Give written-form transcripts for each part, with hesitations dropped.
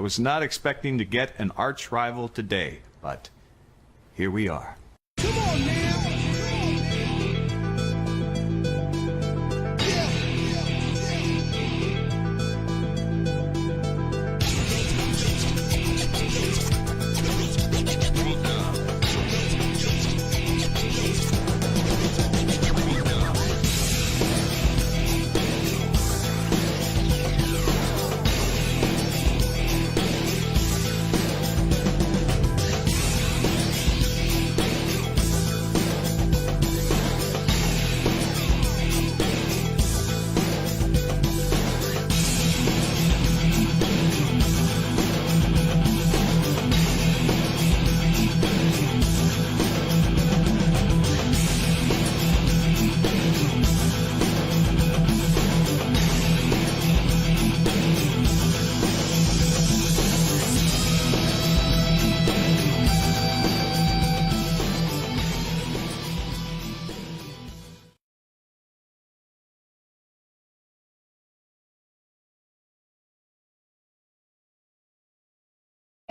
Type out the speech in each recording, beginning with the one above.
was not expecting to get an arch rival today, but here we are. Come on, man.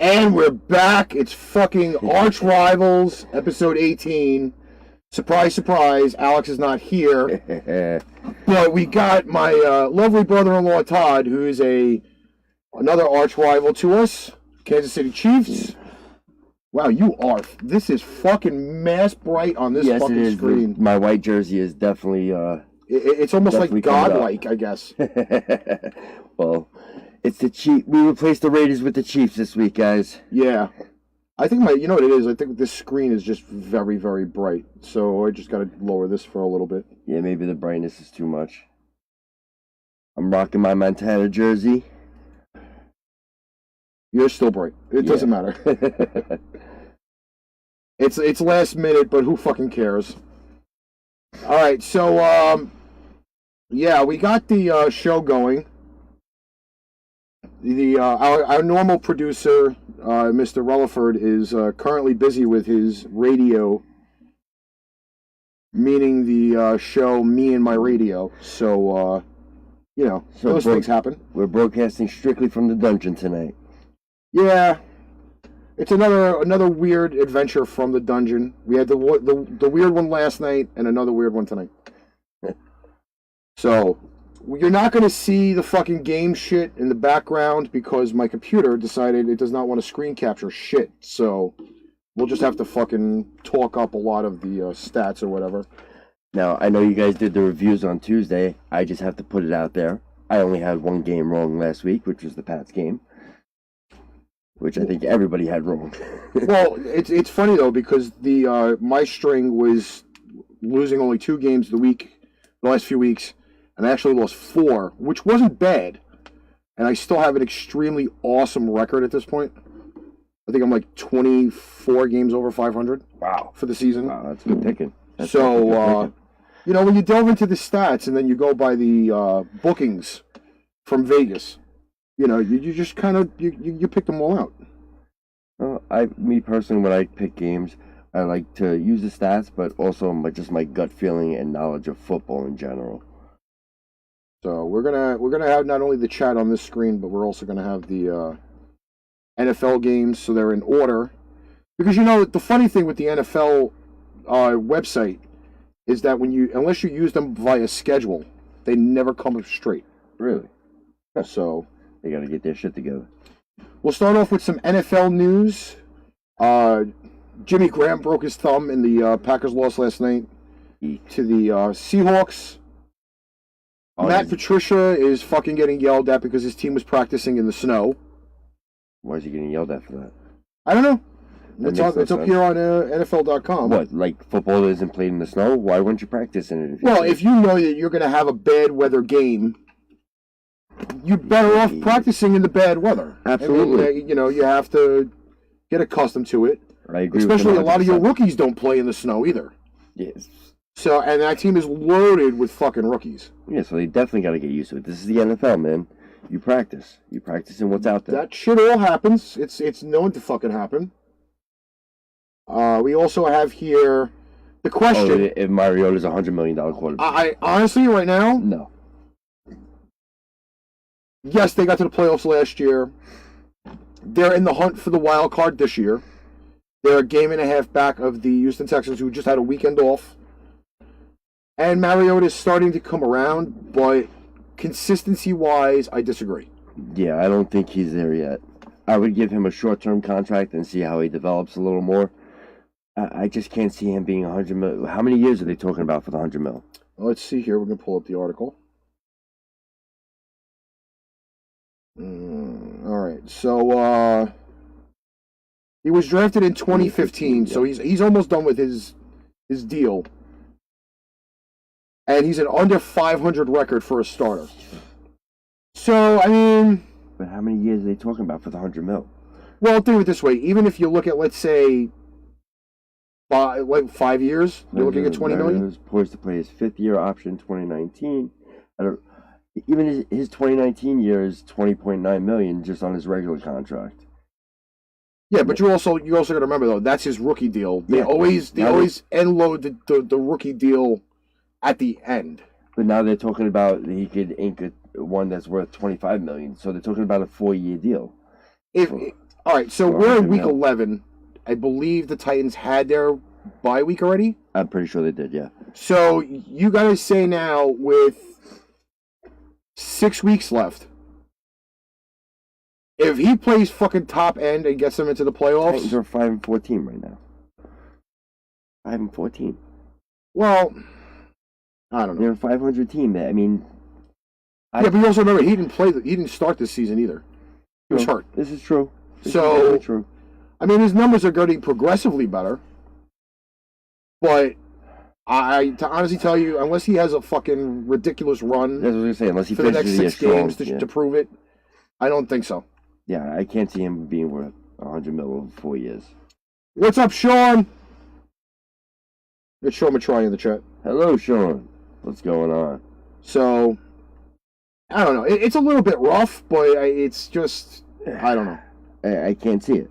And we're back. It's fucking Arch Rivals, episode 18. Surprise, surprise, Alex is not here. But we got my lovely brother-in-law, Todd, who is another arch rival to us, Kansas City Chiefs. Wow, this is fucking mass bright on this fucking it is. screen. My white jersey is definitely... It's almost like godlike, I guess. Well... It's the Chiefs. We replaced the Raiders with the Chiefs this week, guys. Yeah. I think you know what it is? I think this screen is just very, very bright. So I just got to lower this for a little bit. Yeah, maybe the brightness is too much. I'm rocking my Montana jersey. You're still bright. It doesn't matter. It's last minute, but who fucking cares? All right, so, yeah, we got the show going. Our normal producer, Mr. Rutherford, is currently busy with his radio, meaning the show Me and My Radio. So, those things happen. We're broadcasting strictly from the dungeon tonight. Yeah, it's another weird adventure from the dungeon. We had the weird one last night and another weird one tonight. So... You're not going to see the fucking game shit in the background because my computer decided it does not want to screen capture shit. So we'll just have to fucking talk up a lot of the stats or whatever. Now, I know you guys did the reviews on Tuesday. I just have to put it out there. I only had one game wrong last week, which was the Pats game. Which I think everybody had wrong. Well, it's funny, though, because my string was losing only 2 games the last few weeks. And I actually lost 4, which wasn't bad. And I still have an extremely awesome record at this point. I think I'm like 24 games over 500. Wow. For the season. Wow, that's good picking. So, when you delve into the stats and then you go by the bookings from Vegas, you just kind of, you pick them all out. Me personally, when I pick games, I like to use the stats, but also just my gut feeling and knowledge of football in general. So we're gonna have not only the chat on this screen, but we're also gonna have the NFL games, so they're in order. Because the funny thing with the NFL website is that unless you use them via schedule, they never come up straight. Really? So they got to get their shit together. We'll start off with some NFL news. Jimmy Graham broke his thumb in the Packers loss last night to the Seahawks. Matt Patricia is fucking getting yelled at because his team was practicing in the snow. Why is he getting yelled at for that? I don't know. It's up here on NFL.com. What, like football isn't played in the snow? Why wouldn't you practice in it? If you know that you're going to have a bad weather game, you're better off practicing in the bad weather. Absolutely. You have to get accustomed to it. I agree. Especially a lot of your rookies don't play in the snow either. Yes. So, and that team is loaded with fucking rookies. Yeah, so they definitely got to get used to it. This is the NFL, man. You practice. You practice in what's out there. That shit all happens. It's known to fucking happen. We also have here the question. If Mariota's a $100 million quarterback. I honestly, right now, no. Yes, they got to the playoffs last year. They're in the hunt for the wild card this year. They're a game and a half back of the Houston Texans, who just had a weekend off. And Mariota is starting to come around, but consistency-wise, I disagree. Yeah, I don't think he's there yet. I would give him a short-term contract and see how he develops a little more. I just can't see him being 100 mil. How many years are they talking about for the 100 mil? Well, let's see here. We're going to pull up the article. All right. So he was drafted in 2015, so he's almost done with his deal. And he's an under 500 record for a starter. So, I mean... But how many years are they talking about for the 100 mil? Well, think of it this way. Even if you look at, let's say, 5 years, you're looking at $20 million? He was poised to play his fifth-year option 2019. Even his 2019 year is $20.9 million just on his regular contract. Yeah, but you also got to remember, though, that's his rookie deal. They always end load the rookie deal at the end. But now they're talking about he could ink one that's worth $25 million. So they're talking about a 4-year deal. All right, so we're in week 11. I believe the Titans had their bye week already. I'm pretty sure they did, yeah. So you got to say now, with 6 weeks left, if he plays fucking top end and gets them into the playoffs... Titans are 5-14 right now. 5-14. Well... I don't know. They're a 500 team. I mean, but you also remember he didn't start this season either. He was hurt. This is true. This is true. I mean, his numbers are getting progressively better. But to honestly tell you, unless he has a fucking ridiculous run, that's what I was gonna say. Unless he for the next 6 games to prove it, I don't think so. Yeah, I can't see him being worth 100 mil over 4 years. What's up, Sean? It's Sean Matry in the chat. Hello, Sean. What's going on? So, I don't know. It's a little bit rough, but it's just, I don't know. I can't see it.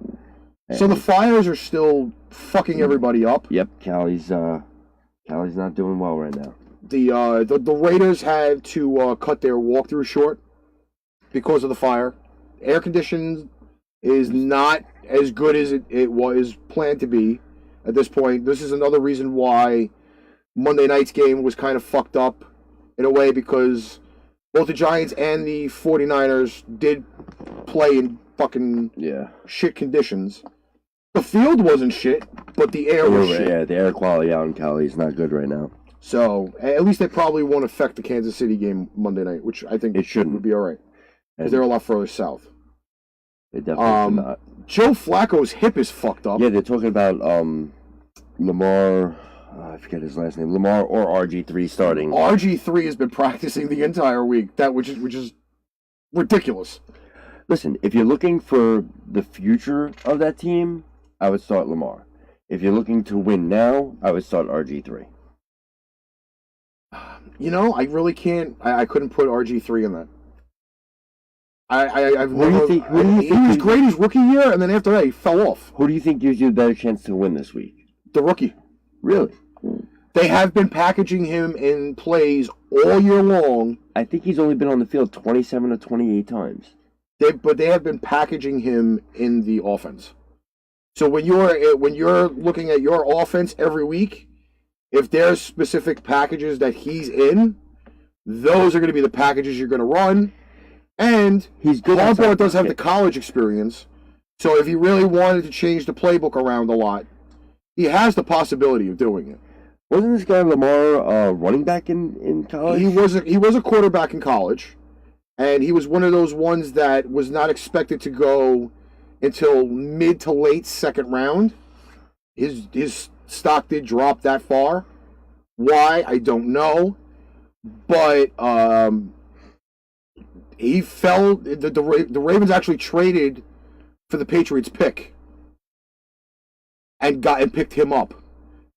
So the Flyers are still fucking everybody up. Yep, Callie's not doing well right now. The Raiders had to cut their walkthrough short because of the fire. Air conditioning is not as good as it was planned to be at this point. This is another reason why Monday night's game was kind of fucked up in a way, because both the Giants and the 49ers did play in fucking shit conditions. The field wasn't shit, but the air was shit. Yeah, the air quality out in Cali is not good right now. So, at least it probably won't affect the Kansas City game Monday night, which I think it shouldn't. Would be all right, because they're a lot further south. It definitely not. Joe Flacco's hip is fucked up. Yeah, they're talking about Lamar... I forget his last name. Lamar or RG3 starting. RG3 has been practicing the entire week. Which is ridiculous. Listen, if you're looking for the future of that team, I would start Lamar. If you're looking to win now, I would start RG3. You know, I really can't. I couldn't put RG3 in that. I've never. Who do you think he was great his rookie year, and then after that he fell off. Who do you think gives you a better chance to win this week? The rookie. Really? They have been packaging him in plays all year long. I think he's only been on the field 27 or 28 times. But they have been packaging him in the offense. So when you're looking at your offense every week, if there's specific packages that he's in, those are going to be the packages you're going to run. And he's good. Harbaugh does have the college experience, so if he really wanted to change the playbook around a lot, he has the possibility of doing it. Wasn't this guy Lamar running back in college? He was a quarterback in college, and he was one of those ones that was not expected to go until mid to late second round. His stock did drop that far. Why, I don't know, but he fell. The Ravens actually traded for the Patriots pick and picked him up.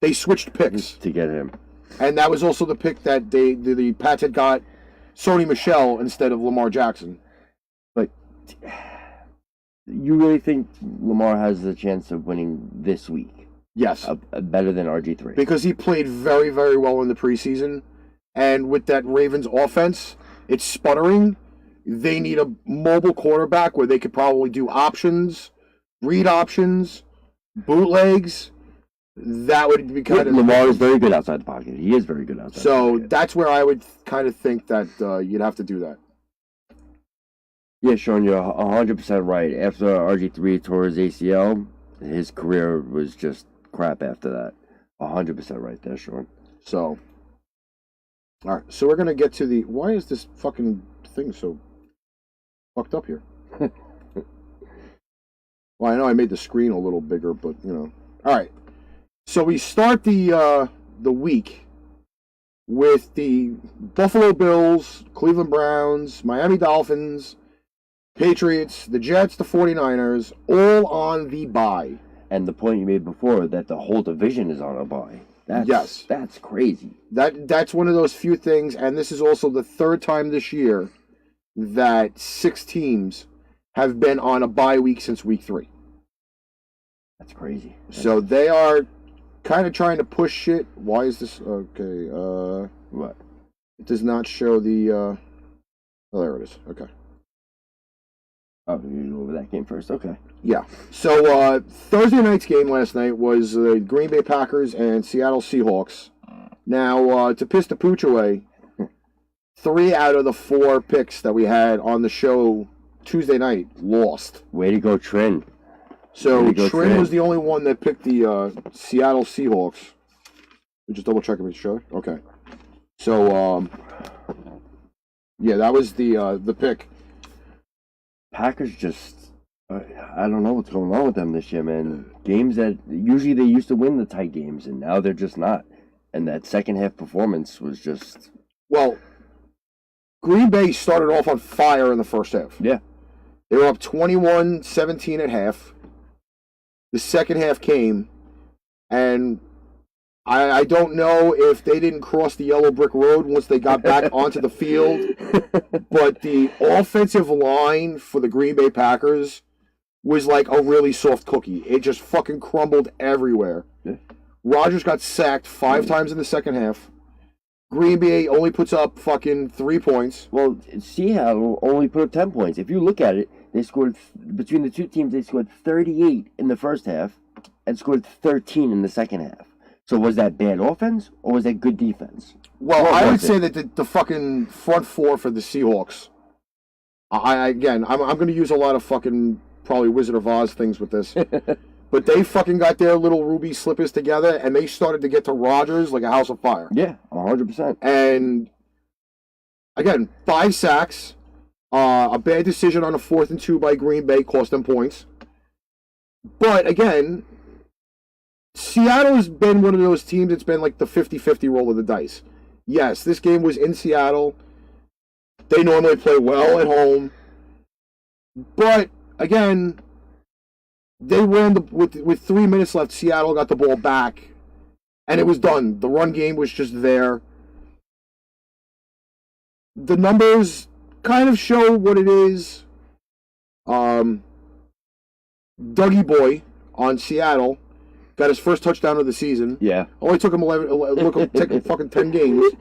They switched picks to get him, and that was also the pick that the Pats had got Sony Michel instead of Lamar Jackson. But you really think Lamar has the chance of winning this week? Yes, better than RG3 because he played very, very well in the preseason, and with that Ravens offense, it's sputtering. they need a mobile quarterback where they could probably do options, read options, bootlegs. That would be kind of... Lamar is very good outside the pocket. He is very good outside the pocket. That's where I would kind of think that you'd have to do that. Yeah, Sean, you're 100% right. After RG3 tore his ACL, his career was just crap after that. 100% right there, Sean. So, all right. So we're going to get to the... Why is this fucking thing so fucked up here? Well, I know I made the screen a little bigger, but, you know. All right. So we start the week with the Buffalo Bills, Cleveland Browns, Miami Dolphins, Patriots, the Jets, the 49ers, all on the bye. And the point you made before, that the whole division is on a bye. Yes. That's crazy. That's one of those few things, and this is also the third time this year that 6 teams have been on a bye week since week 3. That's crazy. So they are kind of trying to push shit. Why is this? Okay. What? It does not show the... Oh, there it is. Okay. Oh, you go over that game first? Okay. Yeah. So Thursday night's game last night was the Green Bay Packers and Seattle Seahawks. Now, to piss the pooch away, 3 out of the 4 picks that we had on the show Tuesday night lost. Way to go, Trin. So Trin was the only one that picked the Seattle Seahawks. We just double check if it's showing. Okay. So yeah, that was the pick. Packers just, I don't know what's going on with them this year, man. Games that usually they used to win the tight games, and now they're just not. And that second half performance was just... Well, Green Bay started off on fire in the first half. Yeah. They were up 21-17 at half. The second half came, and I don't know if they didn't cross the yellow brick road once they got back onto the field, but the offensive line for the Green Bay Packers was like a really soft cookie. It just fucking crumbled everywhere. Yeah. Rodgers got sacked 5 times in the second half. Green Bay only puts up fucking 3 points. Well, Seattle only put up 10 points. If you look at it, they scored, between the two teams, they scored 38 in the first half and scored 13 in the second half. So was that bad offense or was that good defense? Well, I would say that the fucking front 4 for the Seahawks. I'm going to use a lot of fucking probably Wizard of Oz things with this. But they fucking got their little ruby slippers together and they started to get to Rodgers like a house of fire. Yeah, 100%. And again, 5 sacks. A bad decision on a 4th and 2 by Green Bay cost them points. But again, Seattle has been one of those teams that's been like the 50-50 roll of the dice. Yes, this game was in Seattle. They normally play well at home. But again, they ran with 3 minutes left. Seattle got the ball back, and it was done. The run game was just there. The numbers kind of show what it is. Dougie Boy on Seattle got his first touchdown of the season. Yeah. Only took him fucking 10 games.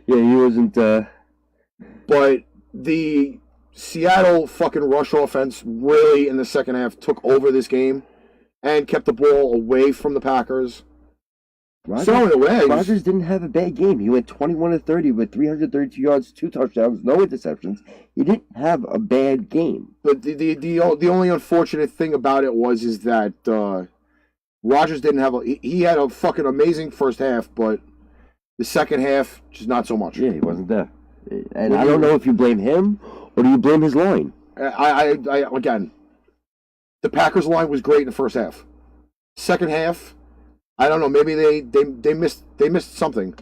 Yeah, he wasn't. But the Seattle fucking rush offense really in the second half took over this game and kept the ball away from the Packers. Rodgers didn't have a bad game. He went 21-30 with 332 yards, 2 touchdowns, no interceptions. He didn't have a bad game. But the only unfortunate thing about it is that Rodgers didn't have he had a fucking amazing first half, but the second half just not so much. Yeah, he wasn't there. And I don't know if you blame him or do you blame his line. I again, the Packers line was great in the first half. Second half, I don't know. Maybe they missed something.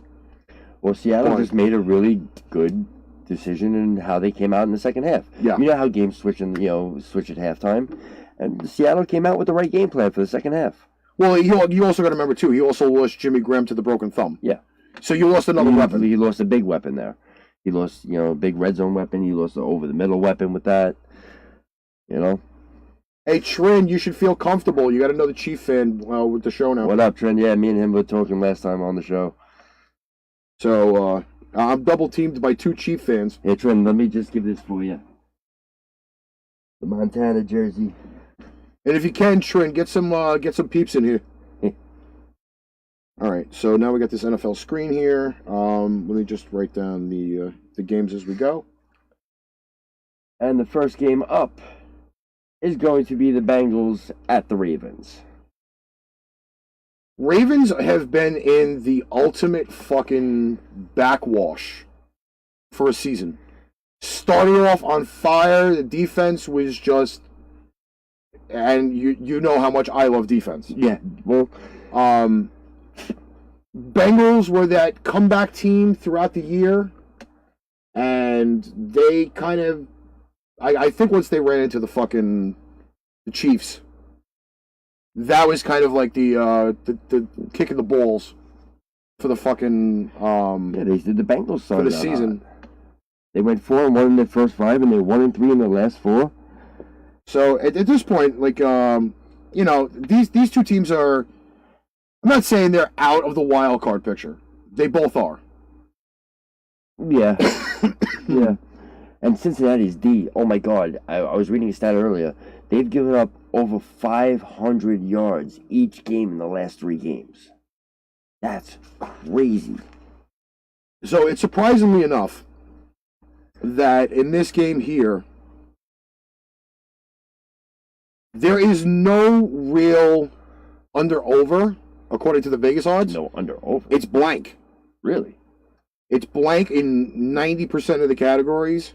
Well, Seattle just made a really good decision in how they came out in the second half. Yeah. You know how games switch at halftime, and Seattle came out with the right game plan for the second half. Well, you also got to remember too. He also lost Jimmy Graham to the broken thumb. Yeah. So you lost another weapon. He lost a big weapon there. He lost, a big red zone weapon. He lost the over the middle weapon with that. Hey, Trin, you should feel comfortable. You got another Chief fan with the show now. What up, Trin? Yeah, me and him were talking last time on the show. So, I'm double teamed by 2 Chief fans. Here, Trin, let me just give this for you. The Montana jersey. And if you can, Trin, get some peeps in here. All right, so now we got this NFL screen here. Let me just write down the games as we go. And the first game up is going to be the Bengals at the Ravens. Ravens have been in the ultimate fucking backwash for a season. Started off on fire. The defense was just, and you know how much I love defense. Yeah, well, Bengals were that comeback team throughout the year, and they kind of, I think once they ran into the Chiefs, that was kind of like the kick in the balls for the fucking yeah, they did the Bengals for the season. They went 4-1 in their first 5, and they're 1-3 in their last 4. So at this point, like these 2 teams are. I'm not saying they're out of the wild card picture. They both are. Yeah, yeah. And Cincinnati's D. Oh my God! I was reading a stat earlier. They've given up over 500 yards each game in the last 3 games. That's crazy. So it's surprisingly enough that in this game here, there is no real under-over, according to the Vegas odds. No under-over. It's blank. Really? It's blank in 90% of the categories.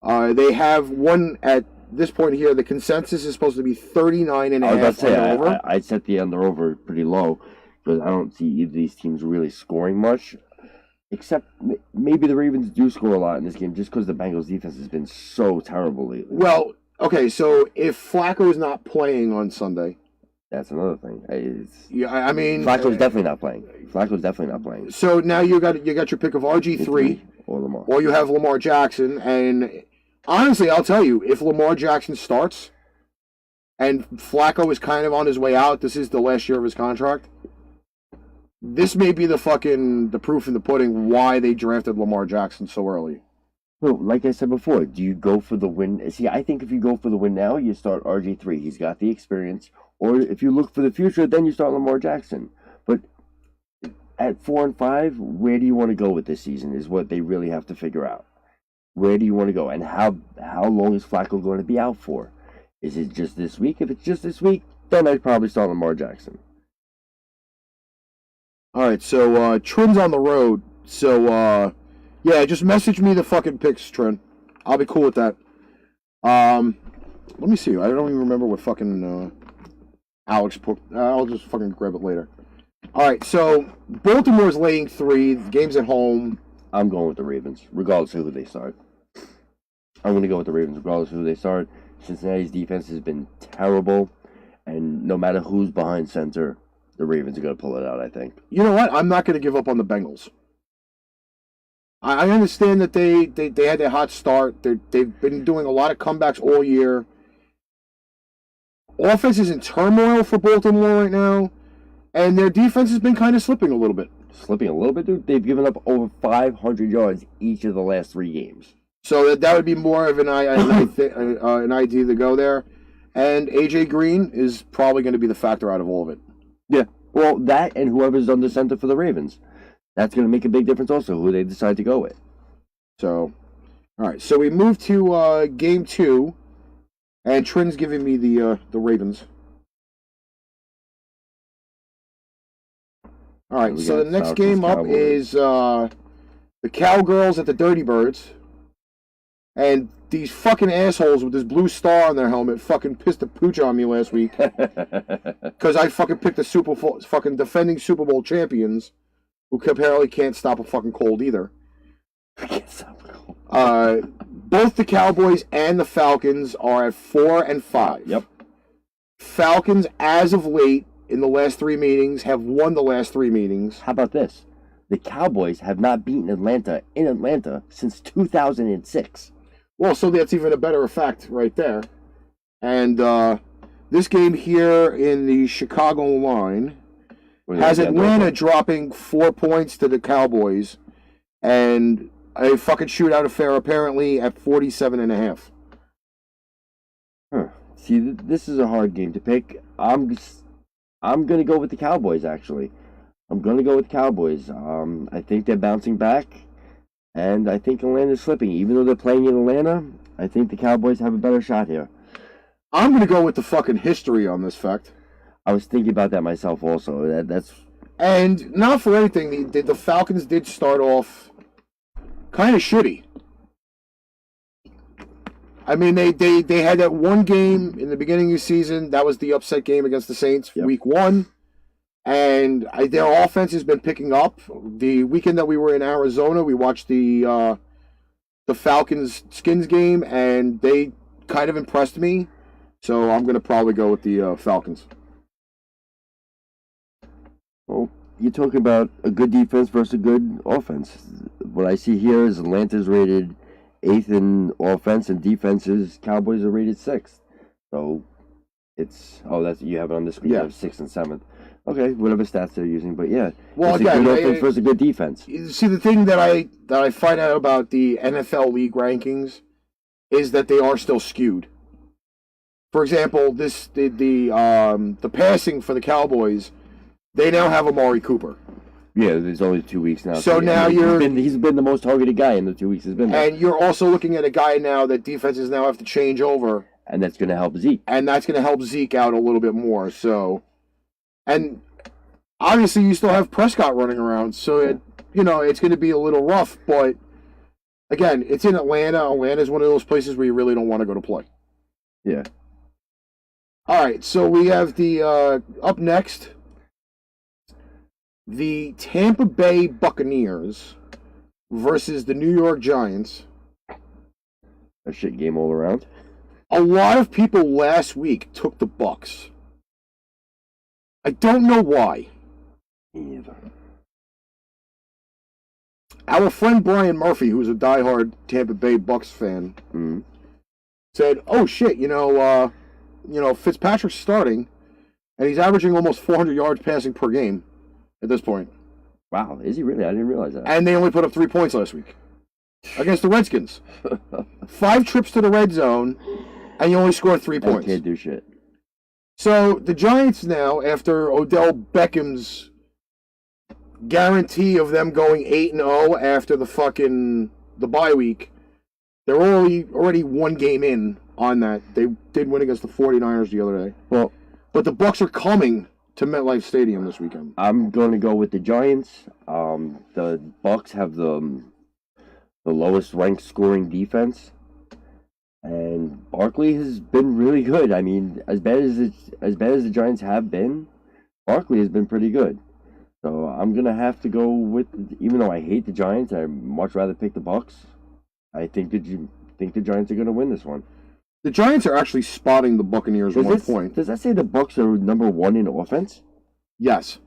They have one at this point here. The consensus is supposed to be 39 and a half. I was about to say, over. I set the under-over pretty low because I don't see either of these teams really scoring much. Except maybe the Ravens do score a lot in this game just because the Bengals defense has been so terrible lately. Well, okay, so if Flacco is not playing on Sunday, that's another thing. Yeah, I mean, Flacco's definitely not playing. So now you got your pick of RG3 or Lamar, or you have Lamar Jackson. And honestly, I'll tell you, if Lamar Jackson starts and Flacco is kind of on his way out, this is the last year of his contract. This may be the proof in the pudding why they drafted Lamar Jackson so early. So, like I said before, do you go for the win? See, I think if you go for the win now, you start RG3. He's got the experience. Or if you look for the future, then you start Lamar Jackson. But at 4 and 5, where do you want to go with this season is what they really have to figure out. Where do you want to go? And how long is Flacco going to be out for? Is it just this week? If it's just this week, then I'd probably start Lamar Jackson. All right, so Trin's on the road. So, yeah, just message me the fucking picks, Trin. I'll be cool with that. Let me see. I don't even remember what fucking Alex put. I'll just fucking grab it later. All right, so Baltimore's laying 3. The game's at home. I'm going with the Ravens, regardless of who they start. I'm going to go with the Ravens, regardless of who they start. Cincinnati's defense has been terrible, and no matter who's behind center, the Ravens are going to pull it out, I think. You know what? I'm not going to give up on the Bengals. I understand that they had a hot start. They've been doing a lot of comebacks all year. Offense is in turmoil for Baltimore right now, and their defense has been kind of slipping a little bit. Slipping a little bit, dude? They've given up over 500 yards each of the last 3 games. So that would be more of an idea to go there. And A.J. Green is probably going to be the factor out of all of it. Yeah, well, that and whoever's under center for the Ravens. That's going to make a big difference also, who they decide to go with. So, all right. So we move to game 2, and Trin's giving me the Ravens. All right. So the next game up is the Cowgirls at the Dirty Birds. And these fucking assholes with this blue star on their helmet fucking pissed the pooch on me last week. Because I fucking picked the fucking defending Super Bowl champions, who apparently can't stop a fucking cold either. Both the Cowboys and the Falcons are at 4 and 5. Yep. Falcons, as of late, in the last 3 meetings, have won the last 3 meetings. How about this? The Cowboys have not beaten Atlanta in Atlanta since 2006. Well, so that's even a better effect right there. And this game here in the Chicago line has Atlanta dropping 4 points to the Cowboys. and a fucking shootout affair apparently at 47.5. Huh. See, this is a hard game to pick. I'm gonna go with the Cowboys. Actually, I'm gonna go with Cowboys. I think they're bouncing back, and I think Atlanta's slipping. Even though they're playing in Atlanta, I think the Cowboys have a better shot here. I'm gonna go with the fucking history on this fact. I was thinking about that myself also. That's And not for anything, the Falcons did start off kind of shitty. I mean, they had that one game in the beginning of the season. That was the upset game against the Saints, week 1. And their offense has been picking up. The weekend that we were in Arizona, we watched the Falcons-Skins game, and they kind of impressed me. So I'm going to probably go with the Falcons. Well, you're talking about a good defense versus a good offense. What I see here is Atlanta's rated 8th in offense, and defenses, Cowboys are rated 6th. So it's that's you have it on the screen. Yeah. You have 6th and 7th. Okay, whatever stats they're using, but yeah, well, it's again, a good offense versus a good defense. See, the thing that I find out about the NFL league rankings is that they are still skewed. For example, the passing for the Cowboys, they now have Amari Cooper. Yeah, there's only 2 weeks now. So now he's been the most targeted guy in the 2 weeks he's been there. And you're also looking at a guy now that defenses now have to change over. And that's going to help Zeke. And that's going to help Zeke out a little bit more. So, and obviously you still have Prescott running around. So, it's going to be a little rough. But, again, it's in Atlanta. Atlanta is one of those places where you really don't want to go to play. Yeah. All right, so we have the, up next, the Tampa Bay Buccaneers versus the New York Giants. A shit game all around. A lot of people last week took the Bucs. I don't know why. Either. Our friend Brian Murphy, who's a diehard Tampa Bay Bucs fan, said, "Oh shit, Fitzpatrick's starting, and he's averaging almost 400 yards passing per game at this point." Wow, is he really? I didn't realize that. And they only put up 3 points last week against the Redskins. 5 trips to the red zone, and you only scored 3 points. Can't do shit. So the Giants now, after Odell Beckham's guarantee of them going 8-0 after the bye week, they're already one game in on that. They did win against the 49ers the other day. Well, but the Bucs are coming to MetLife Stadium this weekend. I'm going to go with the Giants. The Bucs have the lowest ranked scoring defense, and Barkley has been really good. I mean, as bad as the Giants have been, Barkley has been pretty good. So I'm gonna have to go with, even though I hate the Giants, I'd much rather pick the Bucs. I think the Giants are gonna win this one. The Giants are actually spotting the Buccaneers 1 point. Does that say the Bucs are number 1 in offense? Yes,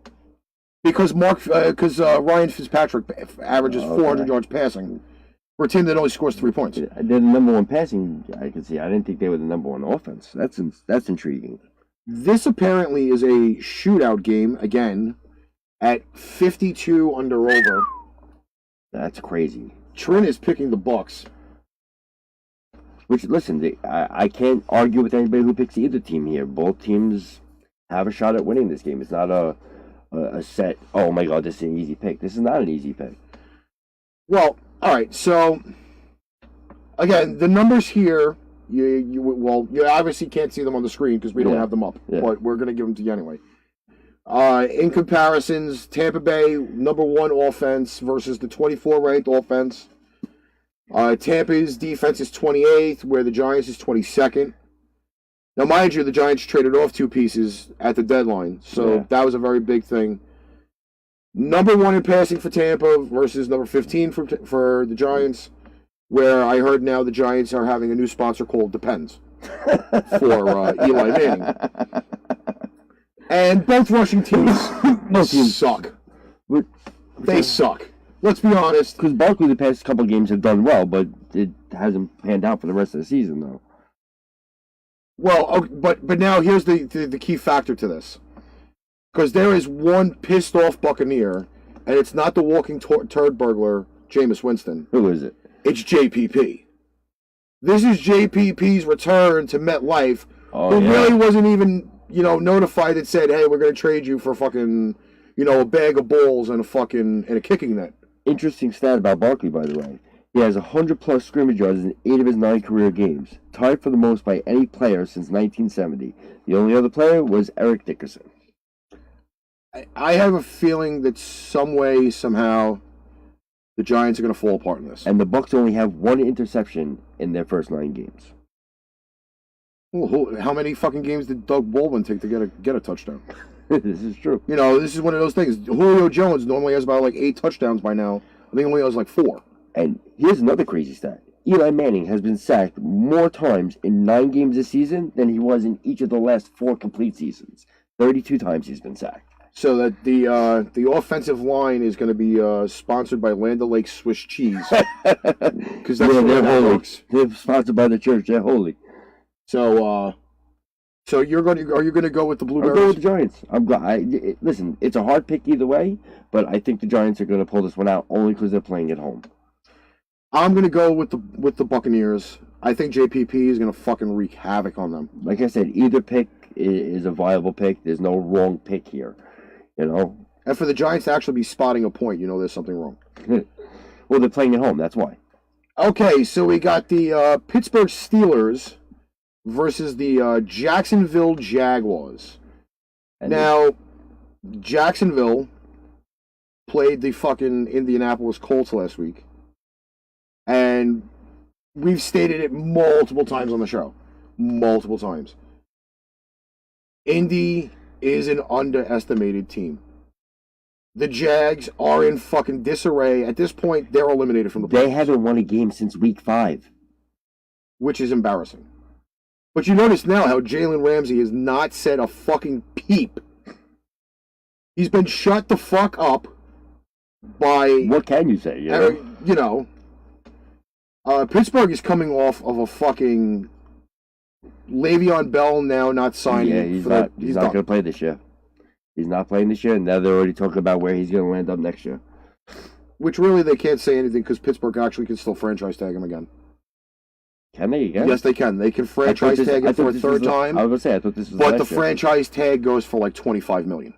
because Ryan Fitzpatrick averages 400 yards passing for a team that only scores 3 points. They're the number 1 passing. I can see. I didn't think they were the number 1 offense. That's intriguing. This apparently is a shootout game again at 52 under over. That's crazy. Trin is picking the Bucs. Which, listen, I can't argue with anybody who picks either team here. Both teams have a shot at winning this game. It's not a set, oh my God, this is an easy pick. This is not an easy pick. Well, all right, so, again, the numbers here, you obviously can't see them on the screen because we don't have them up, but we're going to give them to you anyway. In comparisons, Tampa Bay, number 1 offense versus the 24 ranked offense. Tampa's defense is 28th, where the Giants is 22nd. Now, mind you, the Giants traded off 2 pieces at the deadline, so that was a very big thing. Number 1 in passing for Tampa versus number 15 for the Giants, where I heard now the Giants are having a new sponsor called Depends for Eli Manning. And both rushing teams suck. They suck. Let's be honest. Because Barkley the past couple of games have done well, but it hasn't panned out for the rest of the season, though. Well, but now here's the key factor to this. Because there is one pissed off Buccaneer, and it's not the walking turd burglar Jameis Winston. Who is it? It's JPP. This is JPP's return to MetLife, who really wasn't even, notified that said, hey, we're going to trade you for fucking, a bag of balls and a kicking net. Interesting stat about Barkley, by the way. He has 100-plus scrimmage yards in 8 of his 9 career games, tied for the most by any player since 1970. The only other player was Eric Dickerson. I have a feeling that some way, somehow, the Giants are going to fall apart in this. And the Bucs only have 1 interception in their first 9 games. Well, how many fucking games did Doug Baldwin take to get a touchdown? This is true. This is one of those things. Julio Jones normally has about 8 touchdowns by now. I think he only has 4. And here's another crazy stat. Eli Manning has been sacked more times in 9 games this season than he was in each of the last 4 complete seasons. 32 times he's been sacked. So that the offensive line is going to be sponsored by Land O'Lakes Swiss cheese. Because that's they're holy. Works. They're sponsored by the church. They're holy. So are you going to go with the Blueberries? I'll go with the Giants. Listen, it's a hard pick either way, but I think the Giants are going to pull this one out only because they're playing at home. I'm going to go with the Buccaneers. I think JPP is going to fucking wreak havoc on them. Like I said, either pick is a viable pick. There's no wrong pick here, And for the Giants to actually be spotting a point, there's something wrong. Well, they're playing at home. That's why. Okay, so we got the Pittsburgh Steelers versus the Jacksonville Jaguars. Now, Jacksonville played the fucking Indianapolis Colts last week. And we've stated it multiple times on the show. Multiple times. Indy is an underestimated team. The Jags are in fucking disarray. At this point, they're eliminated from the playoffs. They haven't won a game since week 5. Which is embarrassing. But you notice now how Jalen Ramsey has not said a fucking peep. He's been shut the fuck up by... What can you say? Pittsburgh is coming off of a fucking Le'Veon Bell now not signing. Yeah, he's not going to play this year. He's not playing this year, and now they're already talking about where he's going to land up next year. Which really they can't say anything because Pittsburgh actually can still franchise tag him again. Can they again? Yes, they can. They can franchise tag him for a third time. I was going to say, I thought this was but the franchise tag goes for $25 million.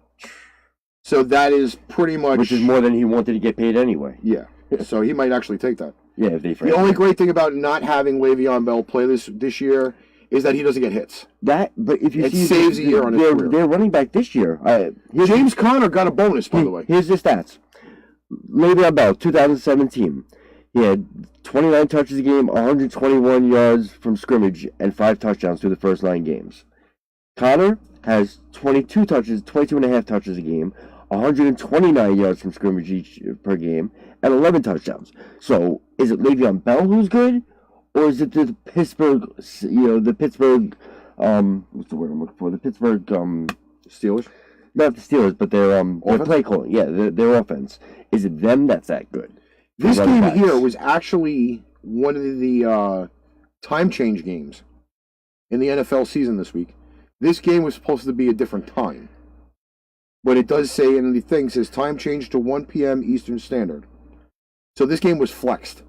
So that is pretty much... Which is more than he wanted to get paid anyway. Yeah. So he might actually take that. Yeah, if they the only great thing about not having Le'Veon Bell play this year is that he doesn't get hits. But if you see, saves a year on his career. Their running back this year. James Conner got a bonus, by the way. Here's the stats. Le'Veon Bell, 2017. He had 29 touches a game, 121 yards from scrimmage, and 5 touchdowns through the first 9 games. Conner has 22 and a half touches a game, 129 yards from scrimmage per game, and 11 touchdowns. So, is it Le'Veon Bell who's good? Or is it the Pittsburgh, what's the word I'm looking for? The Pittsburgh, Steelers? Not the Steelers, but their play calling. Yeah, their offense. Is it them that's that good? This game here was actually one of the time change games in the NFL season this week. This game was supposed to be a different time. But it does say in the thing, says time change to 1 p.m. Eastern Standard. So this game was flexed.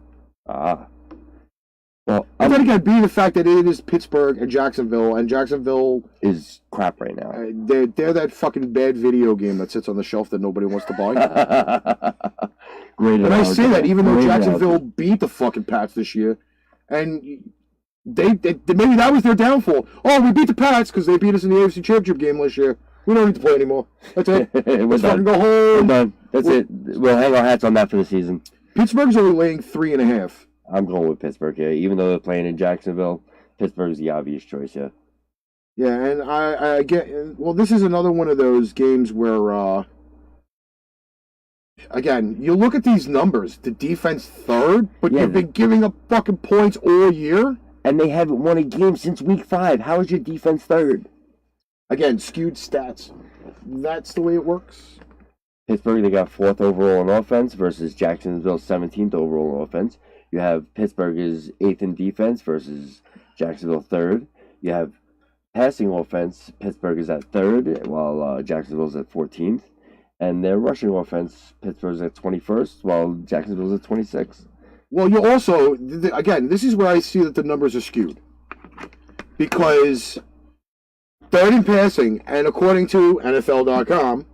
Well, then again, being the fact that it is Pittsburgh and Jacksonville is crap right now. They're that fucking bad video game that sits on the shelf that nobody wants to buy. Great. And I say that even though Jacksonville beat the fucking Pats this year, and they maybe that was their downfall. Oh, we beat the Pats because they beat us in the AFC Championship game last year. We don't need to play anymore. That's it. Let's fucking go home. We're done. That's it. We'll hang our hats on that for the season. Pittsburgh's only laying 3.5. I'm going with Pittsburgh here. Even though they're playing in Jacksonville, Pittsburgh's the obvious choice here. Yeah, and I get... Well, this is another one of those games where... Again, you look at these numbers. The defense third, but you've been giving up fucking points all year. And they haven't won a game since week 5. How is your defense third? Again, skewed stats. That's the way it works. Pittsburgh, they got 4th overall in offense versus Jacksonville's 17th overall in offense. You have Pittsburgh is 8th in defense versus Jacksonville 3rd. You have passing offense. Pittsburgh is at 3rd, while Jacksonville's at 14th. And their rushing offense, Pittsburgh's at 21st, while Jacksonville's at 26th. Well, you also, again, this is where I see that the numbers are skewed. Because third in passing, and according to NFL.com,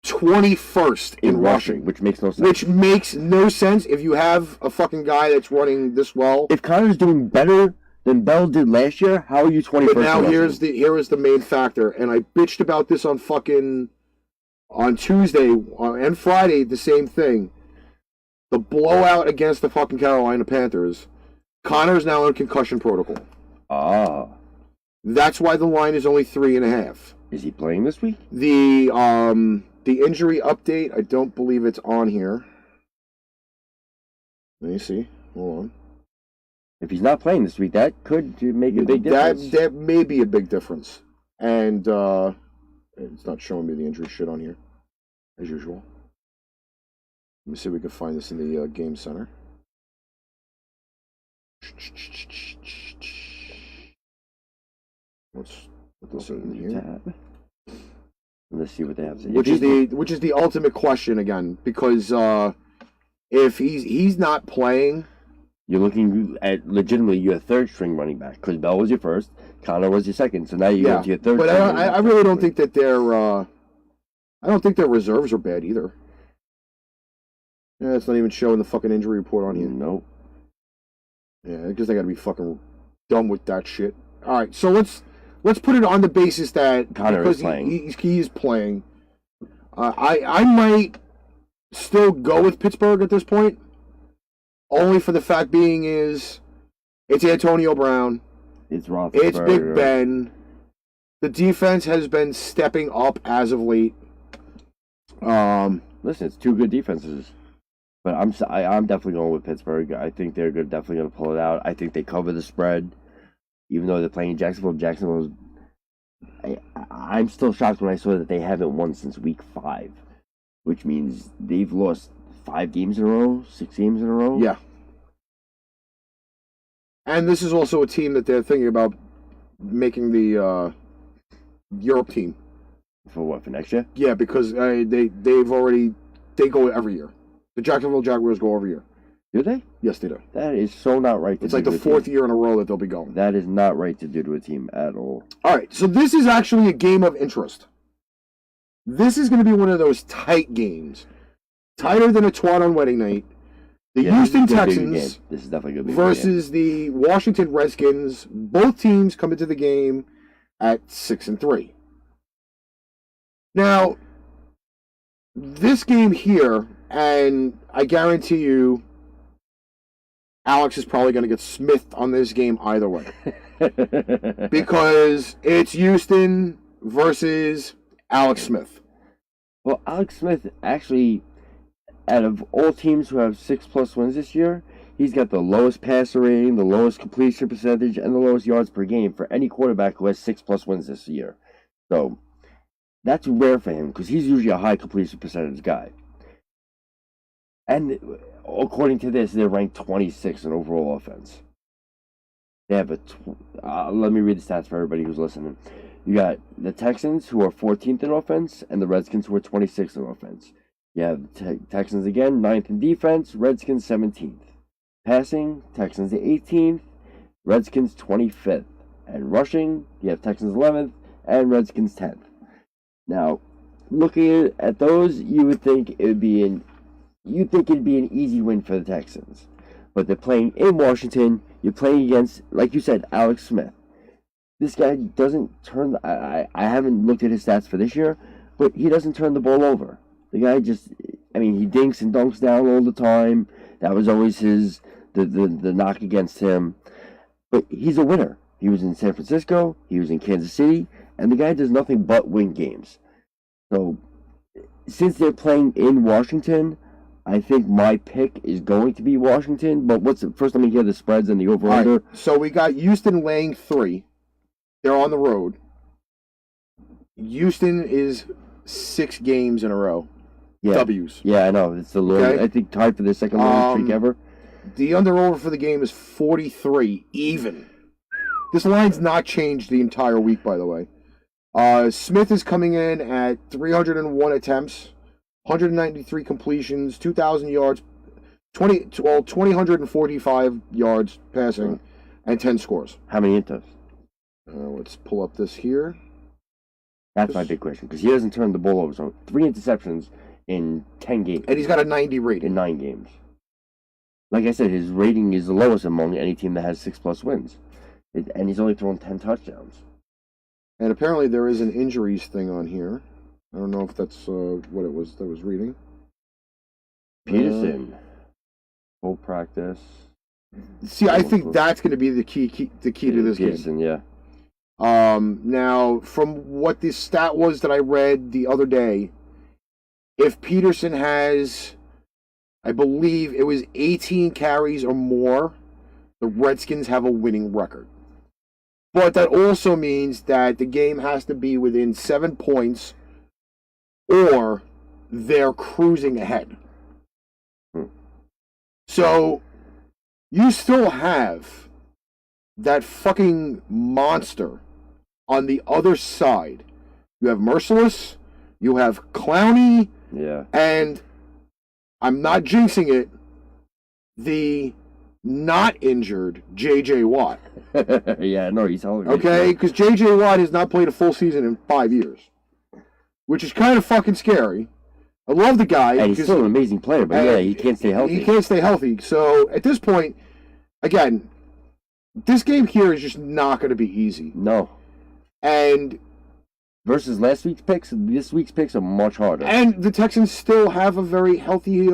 21st in rushing. Which makes no sense. Which makes no sense if you have a fucking guy that's running this well. If Connor's doing better than Bell did last year, how are you 21st? But now here is the main factor, and I bitched about this on Tuesday and Friday, the same thing. The blowout against the fucking Carolina Panthers. Connor's now in concussion protocol. Ah. That's why the line is only 3.5. Is he playing this week? The injury update, I don't believe it's on here. Let me see. Hold on. If he's not playing this week, that could make a big difference. That may be a big difference. And it's not showing me the injury shit on here, as usual. Let me see if we can find this in the game center. Let's put this in here. Let's see what they have to say. Which is the ultimate question again, because if he's not playing, you're looking at legitimately your third string running back, because Bell was your first, Connor was your second, so now you go to your third. But I really don't think that their reserves are bad either. Yeah, it's not even showing the fucking injury report on here. Nope. Yeah, because they got to be fucking dumb with that shit. All right, so let's put it on the basis that Connor is playing. He is playing. I might still go with Pittsburgh at this point, only for the fact being is it's Antonio Brown, it's Roethlisberger, it's Big Ben. The defense has been stepping up as of late. Listen, it's two good defenses, but I'm definitely going with Pittsburgh. I think they're definitely going to pull it out. I think they cover the spread. Even though they're playing Jacksonville, I'm still shocked when I saw that they haven't won since week 5, which means they've lost 5 games in a row, 6 games in a row. Yeah. And this is also a team that they're thinking about making the Europe team. For what, for next year? Yeah, because they go every year. The Jacksonville Jaguars go every year. Do they? Yes, they do. That is so not right. It's like the 4th year in a row that they'll be going. That is not right to do to a team at all. All right, so this is actually a game of interest. This is going to be one of those tight games, tighter than a twat on wedding night. The Houston Texans this is definitely going to be versus the Washington Redskins. Both teams come into the game at 6-3. Now, this game here, and I guarantee you, Alex is probably going to get smithed on this game either way. Because it's Houston versus Alex Smith. Well, Alex Smith, actually, out of all teams who have 6+ wins this year, he's got the lowest passer rating, the lowest completion percentage, and the lowest yards per game for any quarterback who has 6+ wins this year. So, that's rare for him, because he's usually a high completion percentage guy. And according to this, they're ranked 26 in overall offense. They have let me read the stats for everybody who's listening. You got the Texans, who are 14th in offense, and the Redskins, who are 26th in offense. You have Texans again, 9th in defense, Redskins 17th. Passing, Texans 18th, Redskins 25th. And rushing, you have Texans 11th, and Redskins 10th. Now, looking at those, you would think it'd be an easy win for the Texans. But they're playing in Washington. You're playing against, like you said, Alex Smith. This guy doesn't turn... I haven't looked at his stats for this year, but he doesn't turn the ball over. The guy just... I mean, he dinks and dunks down all the time. That was always the knock against him. But he's a winner. He was in San Francisco. He was in Kansas City. And the guy does nothing but win games. So, since they're playing in Washington, I think my pick is going to be Washington. But first let me hear the spreads and the over-under. Right. So we got Houston laying 3. They're on the road. Houston is 6 games in a row. Yeah. W's. Yeah, I know. It's the lowest. Okay. I think tied for the second lowest streak ever. The under-over for the game is 43, even. This line's not changed the entire week, by the way. Smith is coming in at 301 attempts, 193 completions, 2,000 yards, 2,145 yards passing, and 10 scores. How many intos? Let's pull up this here. That's my big question, because he doesn't turn the ball over. So 3 interceptions in 10 games. And he's got a 90 rating. In 9 games. Like I said, his rating is the lowest among any team that has 6+ wins. And he's only thrown 10 touchdowns. And apparently there is an injuries thing on here. I don't know if that's what it was that I was reading. Peterson. Full practice. See, I think that's going to be the key to this Peterson, game. Yeah. Now, from what the stat was that I read the other day, if Peterson has, I believe it was 18 carries or more, the Redskins have a winning record. But that also means that the game has to be within 7 points or they're cruising ahead. So, you still have that fucking monster on the other side. You have Merciless, you have Clowney, Yeah. and I'm not jinxing it, the not injured J.J. Watt. Yeah, no, he's all Okay? Because J.J. Watt has not played a full season in 5 years, which is kind of fucking scary. I love the guy. And he's still an amazing player, but yeah, he can't stay healthy. He can't stay healthy. So, at this point, again, this game here is just not going to be easy. No. And versus last week's picks, this week's picks are much harder. And the Texans still have a very healthy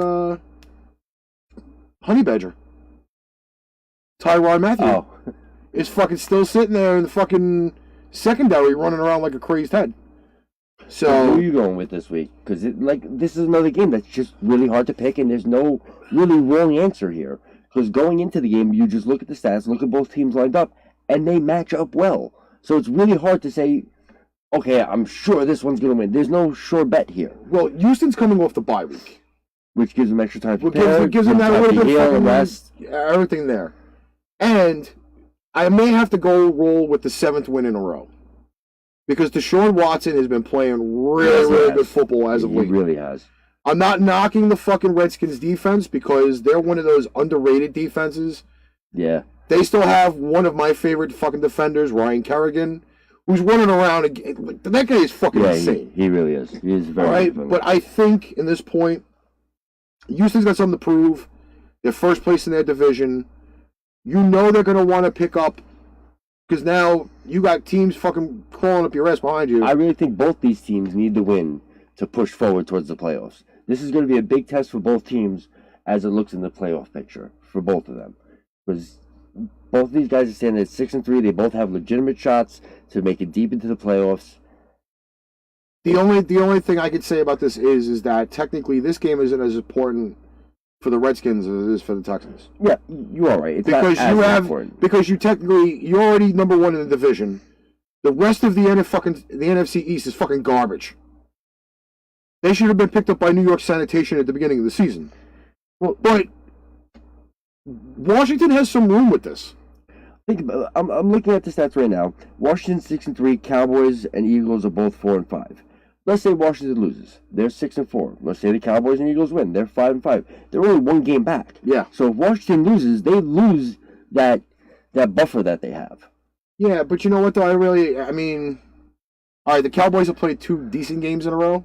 honey badger. Tyrann Mathieu is fucking still sitting there in the fucking secondary running around like a crazed head. So who are you going with this week? Because this is another game that's just really hard to pick, and there's no really wrong answer here. Because going into the game, you just look at the stats, look at both teams lined up, and they match up well. So it's really hard to say, okay, I'm sure this one's going to win. There's no sure bet here. Well, Houston's coming off the bye week, which gives them extra time to prepare. Gives them that a little bit of fucking rest. Everything there. And I may have to go roll with the 7th win in a row. Because Deshaun Watson has been playing really good football as of late. He really has. I'm not knocking the fucking Redskins defense because they're one of those underrated defenses. Yeah. They still have one of my favorite fucking defenders, Ryan Kerrigan, who's running around. That guy is fucking insane. He really is. He is very right. But I think in this point, Houston's got something to prove. They're first place in their division. You know they're going to want to pick up because now you got teams fucking crawling up your ass behind you. I really think both these teams need to win to push forward towards the playoffs. This is going to be a big test for both teams as it looks in the playoff picture for both of them. Because both of these guys are standing at 6-3. They both have legitimate shots to make it deep into the playoffs. The only thing I could say about this is that technically this game isn't as important for the Redskins as it is for the Texans. Yeah, you are right. It's because not as important. Because you're already number one in the division. The rest of the NFC East is fucking garbage. They should have been picked up by New York Sanitation at the beginning of the season. Well, but Washington has some room with this. Think about. I'm looking at the stats right now. Washington's 6-3. Cowboys and Eagles are both 4-5. Let's say Washington loses. They're 6-4. Let's say the Cowboys and Eagles win. They're 5-5. They're only one game back. Yeah. So if Washington loses, they lose that buffer that they have. Yeah, but you know what though? All right, the Cowboys have played 2 decent games in a row.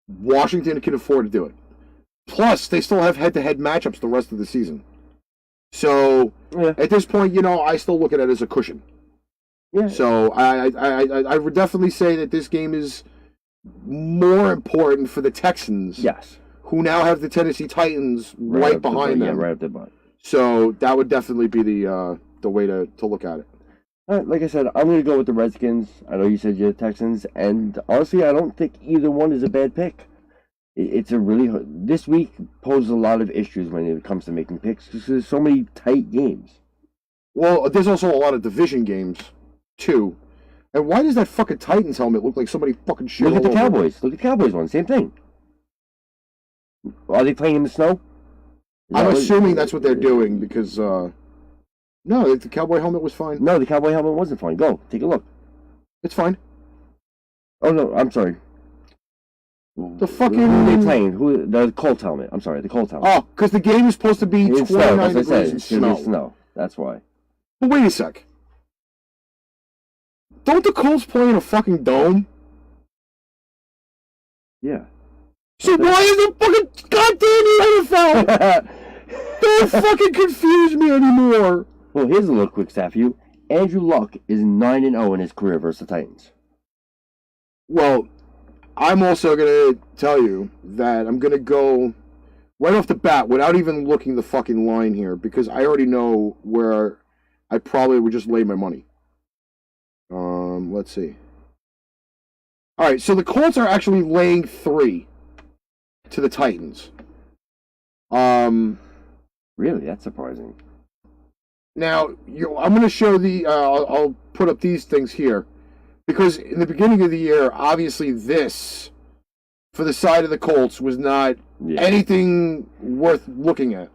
Washington can afford to do it. Plus, they still have head-to-head matchups the rest of the season. So, At this point, I still look at it as a cushion. Yeah. So, I would definitely say that this game is more important for the Texans. Yes. Who now have the Tennessee Titans right behind them. Yeah, right up their butt. So, that would definitely be the way to look at it. Like I said, I'm going to go with the Redskins. I know you said you're the Texans. And honestly, I don't think either one is a bad pick. It's a really... This week poses a lot of issues when it comes to making picks because there's so many tight games. Well, there's also a lot of division games, too. And why does that fucking Titans helmet look like somebody fucking shit Look at the all over Cowboys. Look at the Cowboys one. Same thing. Are they playing in the snow? I'm assuming that's what they're doing because... No, the Cowboy helmet was fine. No, the Cowboy helmet wasn't fine. Go, take a look. It's fine. Oh no, I'm sorry. The fucking... Who are they playing? The Colts helmet. I'm sorry, the Colts helmet. Oh, because the game is supposed to be 29 degrees and snow. Snow. That's why. But wait a sec. Don't the Colts play in a fucking dome? Yeah. So why is the fucking goddamn NFL? Don't fucking confuse me anymore. Well, here's a little quick stat for you. Andrew Luck is 9-0 in his career versus the Titans. Well, I'm also going to tell you that I'm going to go right off the bat without even looking the fucking line here because I already know where I probably would just lay my money. Let's see. All right, so the Colts are actually laying 3 to the Titans. Really? That's surprising. Now, I'm going to show the... I'll put up these things here. Because in the beginning of the year, obviously this, for the side of the Colts, was not anything worth looking at.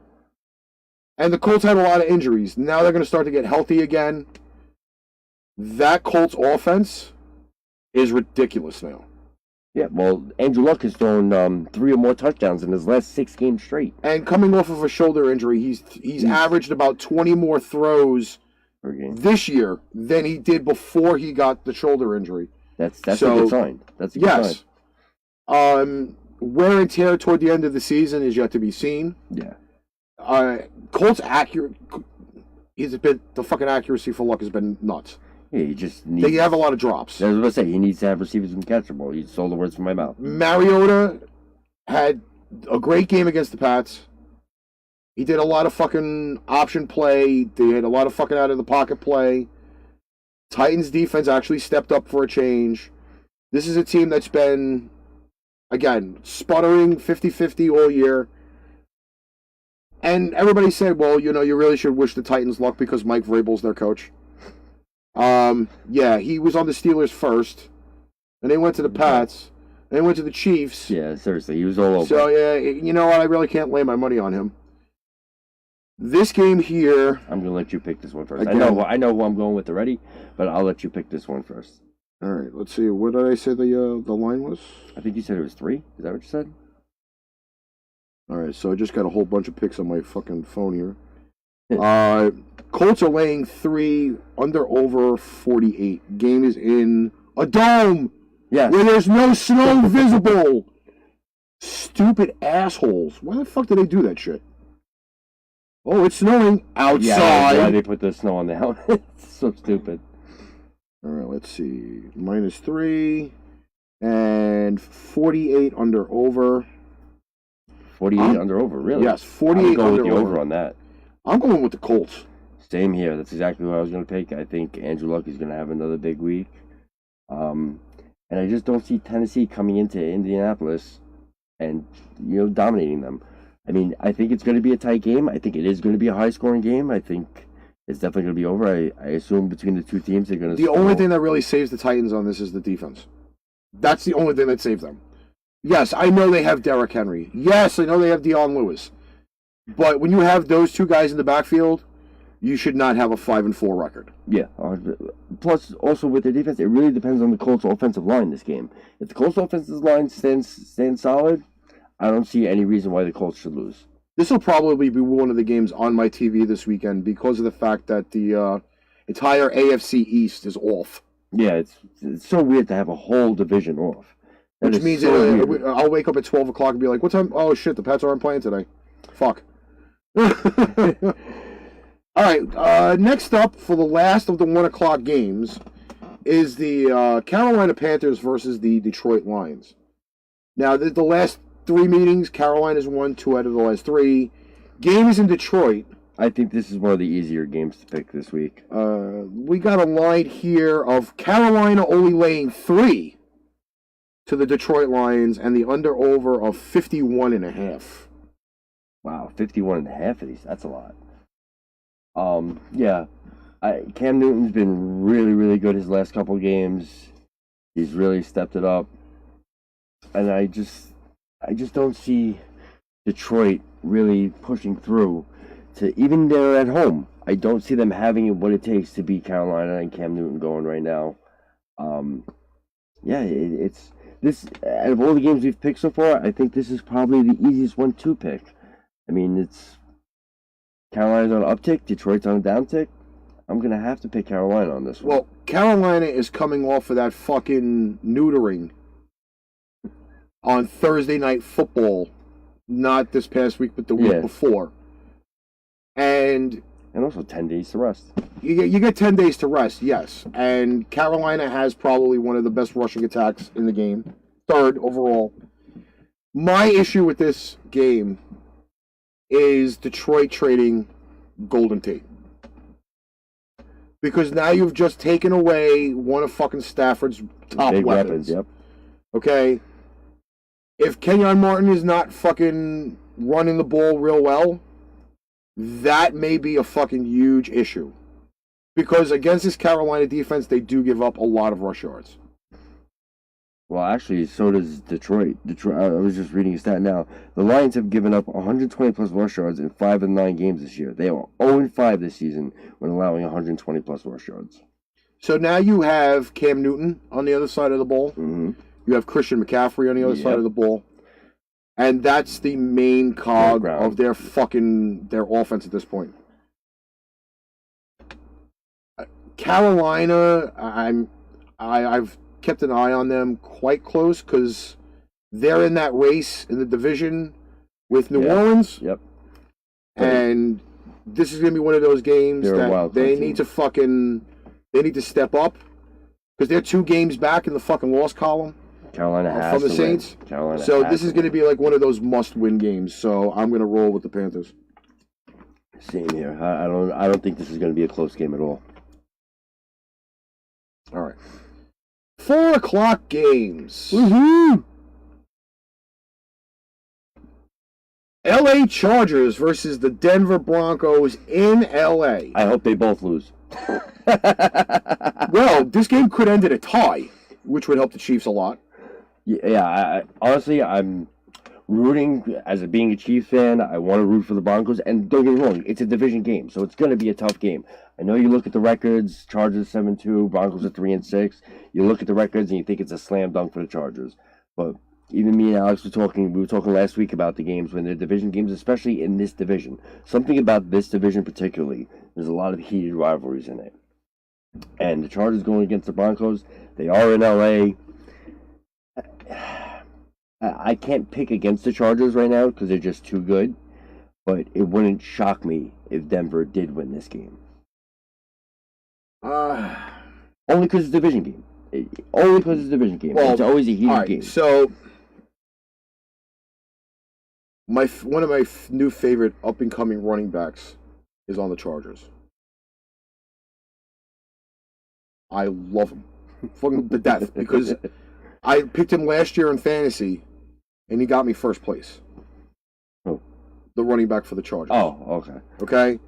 And the Colts had a lot of injuries. Now they're going to start to get healthy again. That Colts offense is ridiculous now. Yeah, well, Andrew Luck has thrown 3 or more touchdowns in his last 6 games straight. And coming off of a shoulder injury, he's averaged about 20 more throws per game this year than he did before he got the shoulder injury. That's a good sign. That's a good sign. Wear and tear toward the end of the season is yet to be seen. Yeah. Colts accurate. The fucking accuracy for Luck has been nuts. Yeah, he just needs... They have a lot of drops. I was going to say, he needs to have receivers who can catch the ball. You stole the words from my mouth. Mariota had a great game against the Pats. He did a lot of fucking option play. They had a lot of fucking out of the pocket play. Titans defense actually stepped up for a change. This is a team that's been, again, sputtering 50-50 all year. And everybody said, well, you really should wish the Titans luck because Mike Vrabel's their coach. Yeah, he was on the Steelers first. And they went to the Pats. And they went to the Chiefs. Yeah, seriously, he was all over. So, yeah, you know what? I really can't lay my money on him. This game here... I'm going to let you pick this one first. Again, I know who I'm going with already, but I'll let you pick this one first. All right, let's see. What did I say the line was? I think you said it was 3. Is that what you said? All right, so I just got a whole bunch of picks on my fucking phone here. Colts are laying 3 under over 48. Game is in a dome. Yes. Where there's no snow visible. Stupid assholes. Why the fuck did they do that shit? Oh, it's snowing outside. Yeah, why they put the snow on the helmet. It's so stupid. All right, let's see. -3 and 48 under over. 48 under over, really? Yes, 48 go under with the over on that. I'm going with the Colts. Same here. That's exactly what I was going to pick. I think Andrew Luck is going to have another big week. And I just don't see Tennessee coming into Indianapolis and, dominating them. I mean, I think it's going to be a tight game. I think it is going to be a high-scoring game. I think it's definitely going to be over. I assume between the two teams, they're going to... The only thing that really saves the Titans on this is the defense. That's the only thing that saves them. Yes, I know they have Derrick Henry. Yes, I know they have Dion Lewis. But when you have those two guys in the backfield, you should not have a 5-4 record. Yeah. Plus, also with their defense, it really depends on the Colts' offensive line this game. If the Colts' offensive line stands solid, I don't see any reason why the Colts should lose. This will probably be one of the games on my TV this weekend because of the fact that the entire AFC East is off. Yeah, it's so weird to have a whole division off. Which means I'll wake up at 12 o'clock and be like, what time? Oh, shit, the Pats aren't playing today. Fuck. All right, next up for the last of the 1 o'clock games is the Carolina Panthers versus the Detroit Lions. Now, the last 3 meetings, Carolina's won 2 out of the last 3. Game is in Detroit. I think this is one of the easier games to pick this week. We got a line here of Carolina only laying 3 to the Detroit Lions and the under-over of 51.5. Wow, 51.5 of these. That's a lot. Yeah. Cam Newton's been really, really good his last couple games. He's really stepped it up. And I just don't see Detroit really pushing through to, even they're at home. I don't see them having what it takes to beat Carolina and Cam Newton going right now. Yeah, it's this. Out of all the games we've picked so far, I think this is probably the easiest one to pick. I mean, it's Carolina's on an uptick, Detroit's on a downtick. I'm gonna have to pick Carolina on this one. Well, Carolina is coming off of that fucking neutering on Thursday Night Football, not this past week, but the week before. And also 10 days to rest. You get 10 days to rest, yes. And Carolina has probably one of the best rushing attacks in the game, third overall. My issue with this game is Detroit trading Golden Tate. Because now you've just taken away one of fucking Stafford's top Big weapons. Yep. Okay? If Kenyon Martin is not fucking running the ball real well, that may be a fucking huge issue. Because against this Carolina defense, they do give up a lot of rush yards. Well, actually, so does Detroit. I was just reading a stat now. The Lions have given up 120-plus rush yards in 5 of the 9 games this year. They are 0-5 this season when allowing 120-plus rush yards. So now you have Cam Newton on the other side of the ball. Mm-hmm. You have Christian McCaffrey on the other side of the ball. And that's the main cog of their offense at this point. Carolina, I've kept an eye on them quite close because they're in that race in the division with New Orleans. Yep. And this is going to be one of those games that they need to step up because they're 2 games back in the fucking loss column. Carolina has from the to Saints. Win. Carolina so this is going to be like one of those must-win games. So I'm going to roll with the Panthers. Same here. I don't think this is going to be a close game at all. All right. 4 o'clock games. Woohoo! LA Chargers versus the Denver Broncos in LA. I hope they both lose. Well, this game could end in a tie, which would help the Chiefs a lot. Yeah, honestly, I'm rooting, being a Chiefs fan, I want to root for the Broncos. And don't get me wrong, it's a division game, so it's going to be a tough game. I know you look at the records, Chargers 7-2, Broncos are 3-6. You look at the records and you think it's a slam dunk for the Chargers. But even me and Alex we were talking last week about the games when they're division games, especially in this division. Something about this division particularly, there's a lot of heated rivalries in it. And the Chargers going against the Broncos, they are in LA. I can't pick against the Chargers right now because they're just too good. But it wouldn't shock me if Denver did win this game. Only because it's a division game. Only because it's a division game. Well, it's always a heated game. So, one of my new favorite up-and-coming running backs is on the Chargers. I love him. Fucking to death. Because I picked him last year in fantasy, and he got me first place. Oh. The running back for the Chargers. Oh, okay. Okay?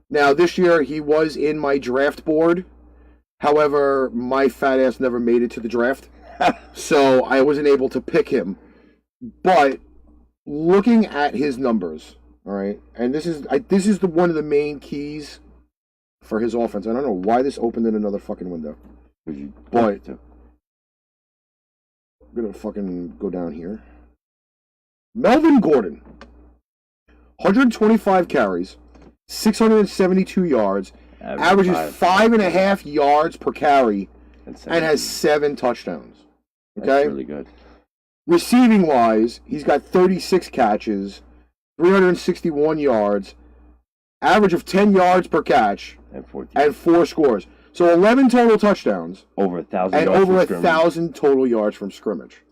Now, this year, he was in my draft board. However, my fat ass never made it to the draft. So, I wasn't able to pick him. But, looking at his numbers, all right, and this is one of the main keys for his offense. I don't know why this opened in another fucking window. But I'm going to fucking go down here. Melvin Gordon. 125 carries, 672 yards, averages 5.5 yards per carry, and has 7 touchdowns. Okay? That's really good. Receiving wise, he's got 36 catches, 361 yards, average of 10 yards per catch, and 4 scores. So 11 total touchdowns. Over 1,000 and yards. over 1,000 total yards from scrimmage.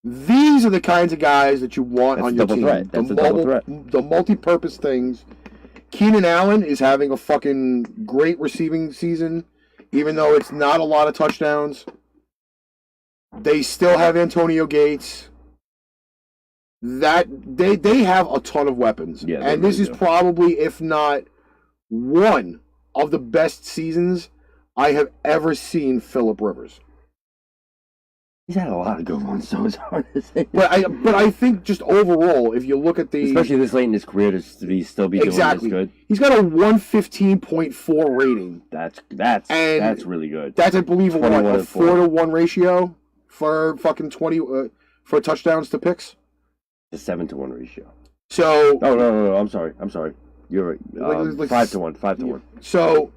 These are the kinds of guys that you want on your team. That's a double threat. The multi-purpose things. Keenan Allen is having a fucking great receiving season, even though it's not a lot of touchdowns. They still have Antonio Gates. That they have a ton of weapons. Yeah, and this is probably, if not one of the best seasons I have ever seen Phillip Rivers. He's had a lot of good ones, so it's hard to say. But I think just overall, if you look at the Especially this late in his career to still be doing this good. He's got a 115.4 rating. That's really good. That's, I believe, a 4-to-1 ratio for fucking 20 for touchdowns to picks. A 7-to-1 ratio. So no, I'm sorry. You're right. 5-to-1. 5-to-1. So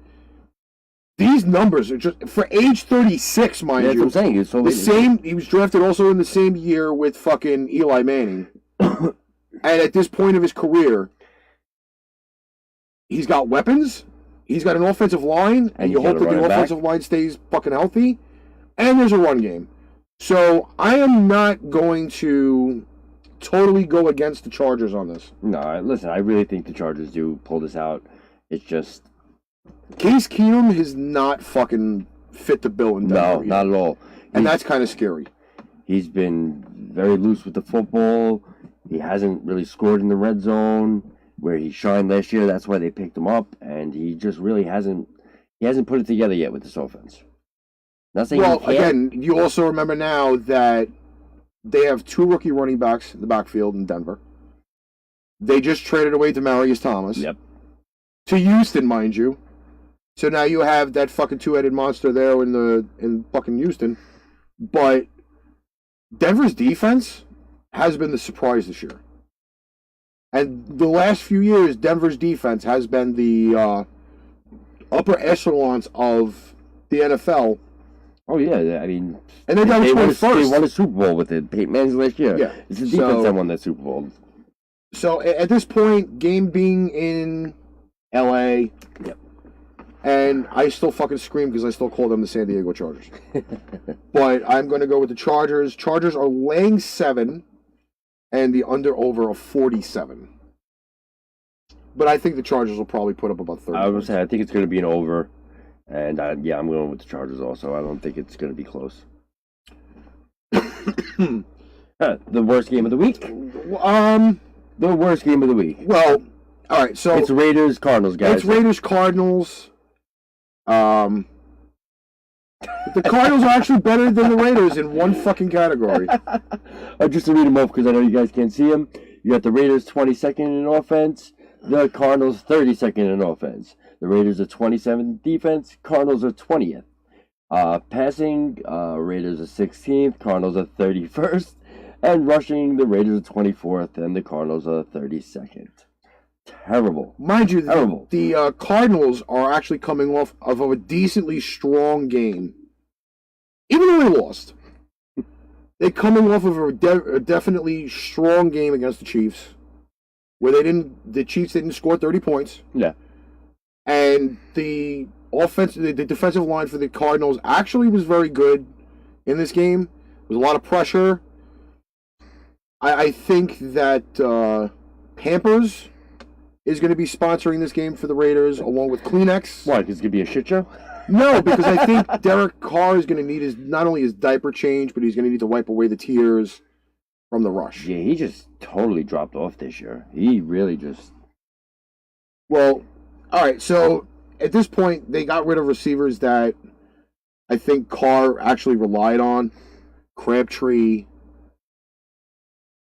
these numbers are just for age 36, mind you. That's what I'm saying. He's the same. He was drafted also in the same year with fucking Eli Manning, and at this point of his career, he's got weapons. He's got an offensive line, and you hope that the offensive line stays fucking healthy, and there's a run game. So I am not going to totally go against the Chargers on this. No, listen, I really think the Chargers do pull this out. It's just Case Keenum has not fucking fit the bill in Denver. No, not at all. And that's kind of scary. He's been very loose with the football. He hasn't really scored in the red zone where he shined last year. That's why they picked him up, and he just really hasn't put it together yet with this offense. Not saying again, you also remember now that they have 2 rookie running backs in the backfield in Denver. They just traded away Demaryius Thomas. Yep. To Houston, mind you. So now you have that fucking 2-headed monster there in fucking Houston. But Denver's defense has been the surprise this year. And the last few years, Denver's defense has been the upper echelons of the NFL. Oh, yeah. I mean, and they won a Super Bowl with it. Peyton Manning's last year. Yeah. It's the defense that won that Super Bowl. So at this point, game being in L.A., yep. And I still fucking scream because I still call them the San Diego Chargers. But I'm going to go with the Chargers. Chargers are laying 7 and the under-over of 47. But I think the Chargers will probably put up about 30. I would say I think it's going to be an over. And, I'm going with the Chargers also. I don't think it's going to be close. The worst game of the week? The worst game of the week. Well, all right, so it's Raiders-Cardinals, guys. It's Raiders-Cardinals. The Cardinals are actually better than the Raiders in one fucking category. Just to read them off, because I know you guys can't see them. You got the Raiders 22nd in offense. The Cardinals 32nd in offense. The Raiders are 27th defense. Cardinals are 20th. Passing, Raiders are 16th. Cardinals are 31st. And rushing, the Raiders are 24th. And the Cardinals are 32nd. Terrible. Mind you, terrible. The Cardinals are actually coming off of a decently strong game. Even though they lost. They're coming off of a definitely strong game against the Chiefs. Where the Chiefs didn't score 30 points. Yeah. And the defensive line for the Cardinals actually was very good in this game. There was a lot of pressure. I think that Pampers is going to be sponsoring this game for the Raiders, along with Kleenex. Why? Because it's going to be a shit show? No, because I think Derek Carr is going to need not only his diaper change, but he's going to need to wipe away the tears from the rush. Yeah, he just totally dropped off this year. He really just... Well, all right, so at this point, they got rid of receivers that I think Carr actually relied on. Crabtree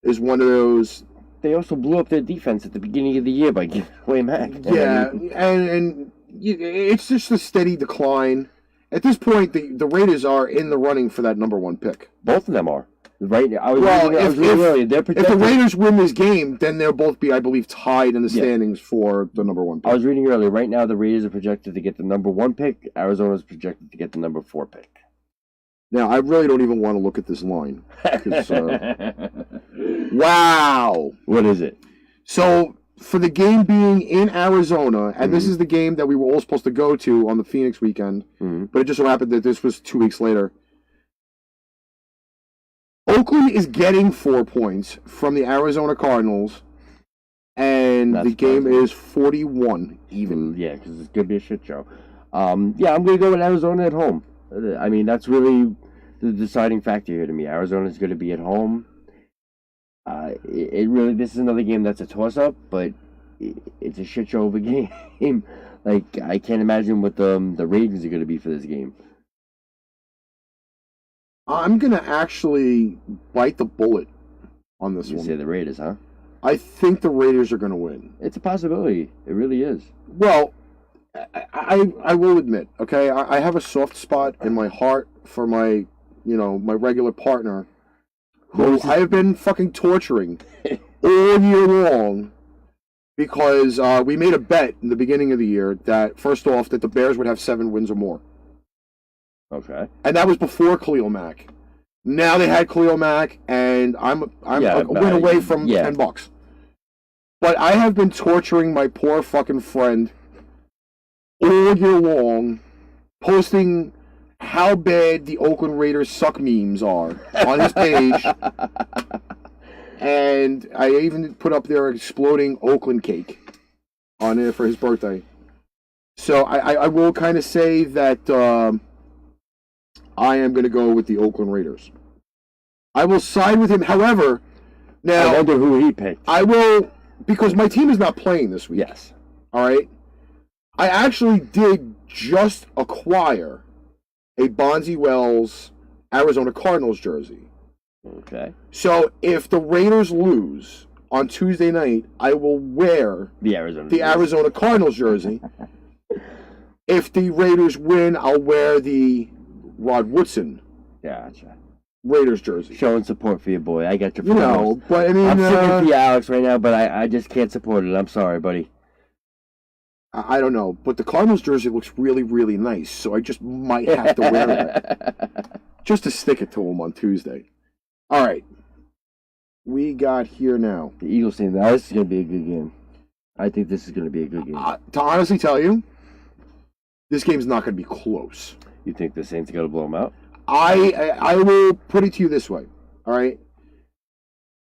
is one of those... They also blew up their defense at the beginning of the year by giving away Mac. Yeah, and it's just a steady decline. At this point, the Raiders are in the running for that number 1 pick. Both of them are. Right now, if the Raiders win this game, then they'll both be, I believe, tied in the standings for the number 1 pick. I was reading earlier. Right now, the Raiders are projected to get the number 1 pick. Arizona is projected to get the number 4 pick. Now, I really don't even want to look at this line. Wow. What is it? So, for the game being in Arizona, and this is the game that we were all supposed to go to on the Phoenix weekend, but it just so happened that this was 2 weeks later. Oakland is getting 4 points from the Arizona Cardinals, and the game is 41 even. Yeah, because it's going to be a shit show. I'm going to go with Arizona at home. I mean, that's really the deciding factor here to me. Arizona's going to be at home. This is another game that's a toss-up, but it's a shit show of a game. Like, I can't imagine what the ratings are going to be for this game. I'm going to actually bite the bullet on this You one. say the Raiders, huh? I think the Raiders are going to win. It's a possibility. It really is. Well, I will admit, okay, I have a soft spot in my heart for my, my regular partner, who I have been fucking torturing all year long because we made a bet in the beginning of the year that, first off, that the Bears would have 7 wins or more. Okay. And that was before Khalil Mack. Now they had Khalil Mack, and I'm a win away from $10. But I have been torturing my poor fucking friend all year long, posting how bad the Oakland Raiders suck memes are on his page. And I even put up their exploding Oakland cake on it for his birthday. So I will kind of say that I am going to go with the Oakland Raiders. I will side with him. However, now I wonder who he picked. I will, because my team is not playing this week. Yes. All right. I actually did just acquire a Bonzi Wells Arizona Cardinals jersey. Okay. So if the Raiders lose on Tuesday night, I will wear the Arizona Cardinals jersey. If the Raiders win, I'll wear the Rod Woodson Raiders jersey. Showing support for your boy. I got your but I mean, I'm sticking for you, Alex, right now, but I just can't support it. I'm sorry, buddy. I don't know, but the Cardinals jersey looks really, really nice, so I just might have to wear it just to stick it to him on Tuesday. All right, we got here now. The Eagles team. Now this is going to be a good game. I think this is going to be a good game. To honestly tell you, this game's not going to be close. You think the Saints are going to blow them out? I will put it to you this way. All right,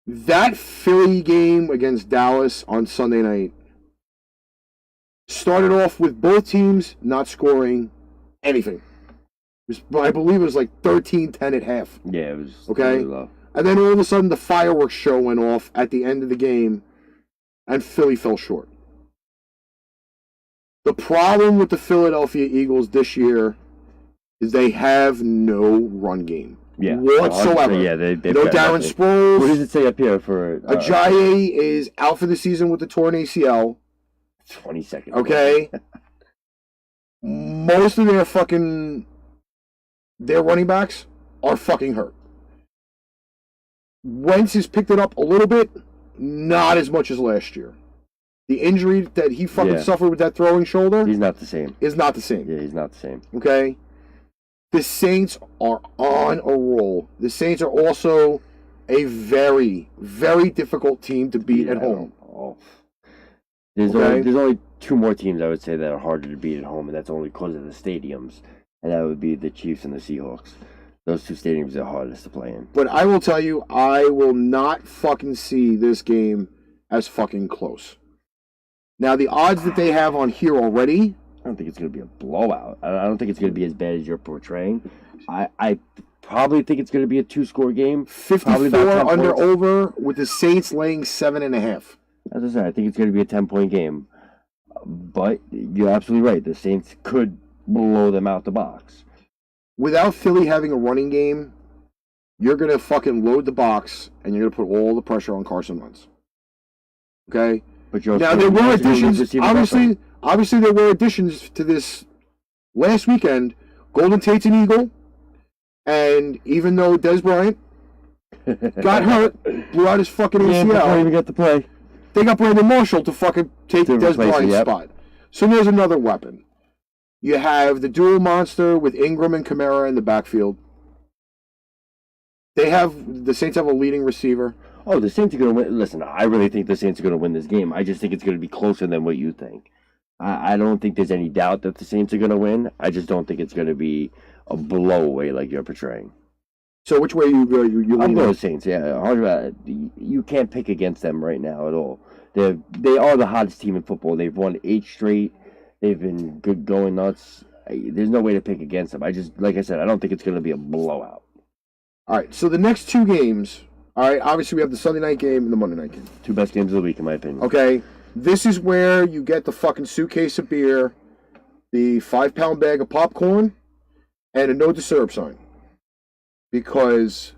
that Philly game against Dallas on Sunday night started off with both teams not scoring anything. I believe it was like 13-10 at half. Yeah, it was okay. really low. And then all of a sudden the fireworks show went off at the end of the game, and Philly fell short. The problem with the Philadelphia Eagles this year is they have no run game whatsoever. Yeah, they've no Darren Sproles. What does it say up here for? Ajayi is out for the season with the torn ACL. 20 seconds. Okay. Most of their running backs are fucking hurt. Wentz has picked it up a little bit, not as much as last year. The injury that he fucking suffered with that throwing shoulder, he's not the same. Is not the same. Yeah, he's not the same. Okay. The Saints are on a roll. The Saints are also a very, very difficult team to beat at home. Oh. There's only 2 more teams I would say that are harder to beat at home, and that's only because of the stadiums, and that would be the Chiefs and the Seahawks. Those 2 stadiums are hardest to play in. But I will tell you, I will not fucking see this game as fucking close. Now, the odds that they have on here already, I don't think it's going to be a blowout. I don't think it's going to be as bad as you're portraying. I probably think it's going to be a 2-score game. 54 under over, with the Saints laying 7.5. As I said, I think it's going to be a 10-point game. But you're absolutely right. The Saints could blow them out the box. Without Philly having a running game, you're going to fucking load the box, and you're going to put all the pressure on Carson Wentz. Okay? But now, there were additions. Obviously, there were additions to this last weekend. Golden Tate's an Eagle. And even though Dez Bryant got hurt, blew out his fucking ACL. Before he even got to play. They got Brandon Marshall to fucking take Dez Bryant's spot. So there's another weapon. You have the dual monster with Ingram and Kamara in the backfield. The Saints have a leading receiver. Oh, the Saints are going to win. Listen, I really think the Saints are going to win this game. I just think it's going to be closer than what you think. I don't think there's any doubt that the Saints are going to win. I just don't think it's going to be a blowaway like you're portraying. So which way you I'm going Saints, yeah. You can't pick against them right now at all. They are the hottest team in football. They've won 8 straight. They've been good, going nuts. There's no way to pick against them. Like I said, I don't think it's going to be a blowout. All right, so the next 2 games, all right, obviously we have the Sunday night game and the Monday night game. 2 best games of the week, in my opinion. Okay, this is where you get the fucking suitcase of beer, the 5-pound bag of popcorn, and a no to syrup sign. because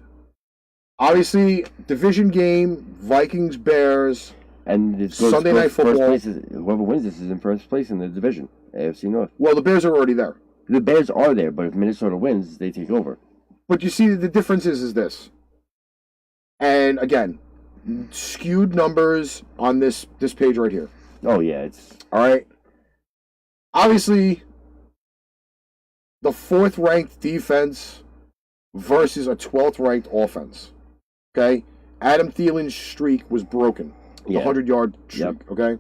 obviously division game, Vikings, Bears, And it goes Sunday Night first Football. place whoever wins this is in first place in the division, AFC North. Well, the Bears are already there. The Bears are there, but if Minnesota wins, they take over. But you see, the difference is this. And again, skewed numbers on this page right here. Oh yeah, it's All right. Obviously, the 4th ranked defense versus a 12th ranked offense. Okay? Adam Thielen's streak was broken. The 100-yard streak. Yep. Okay?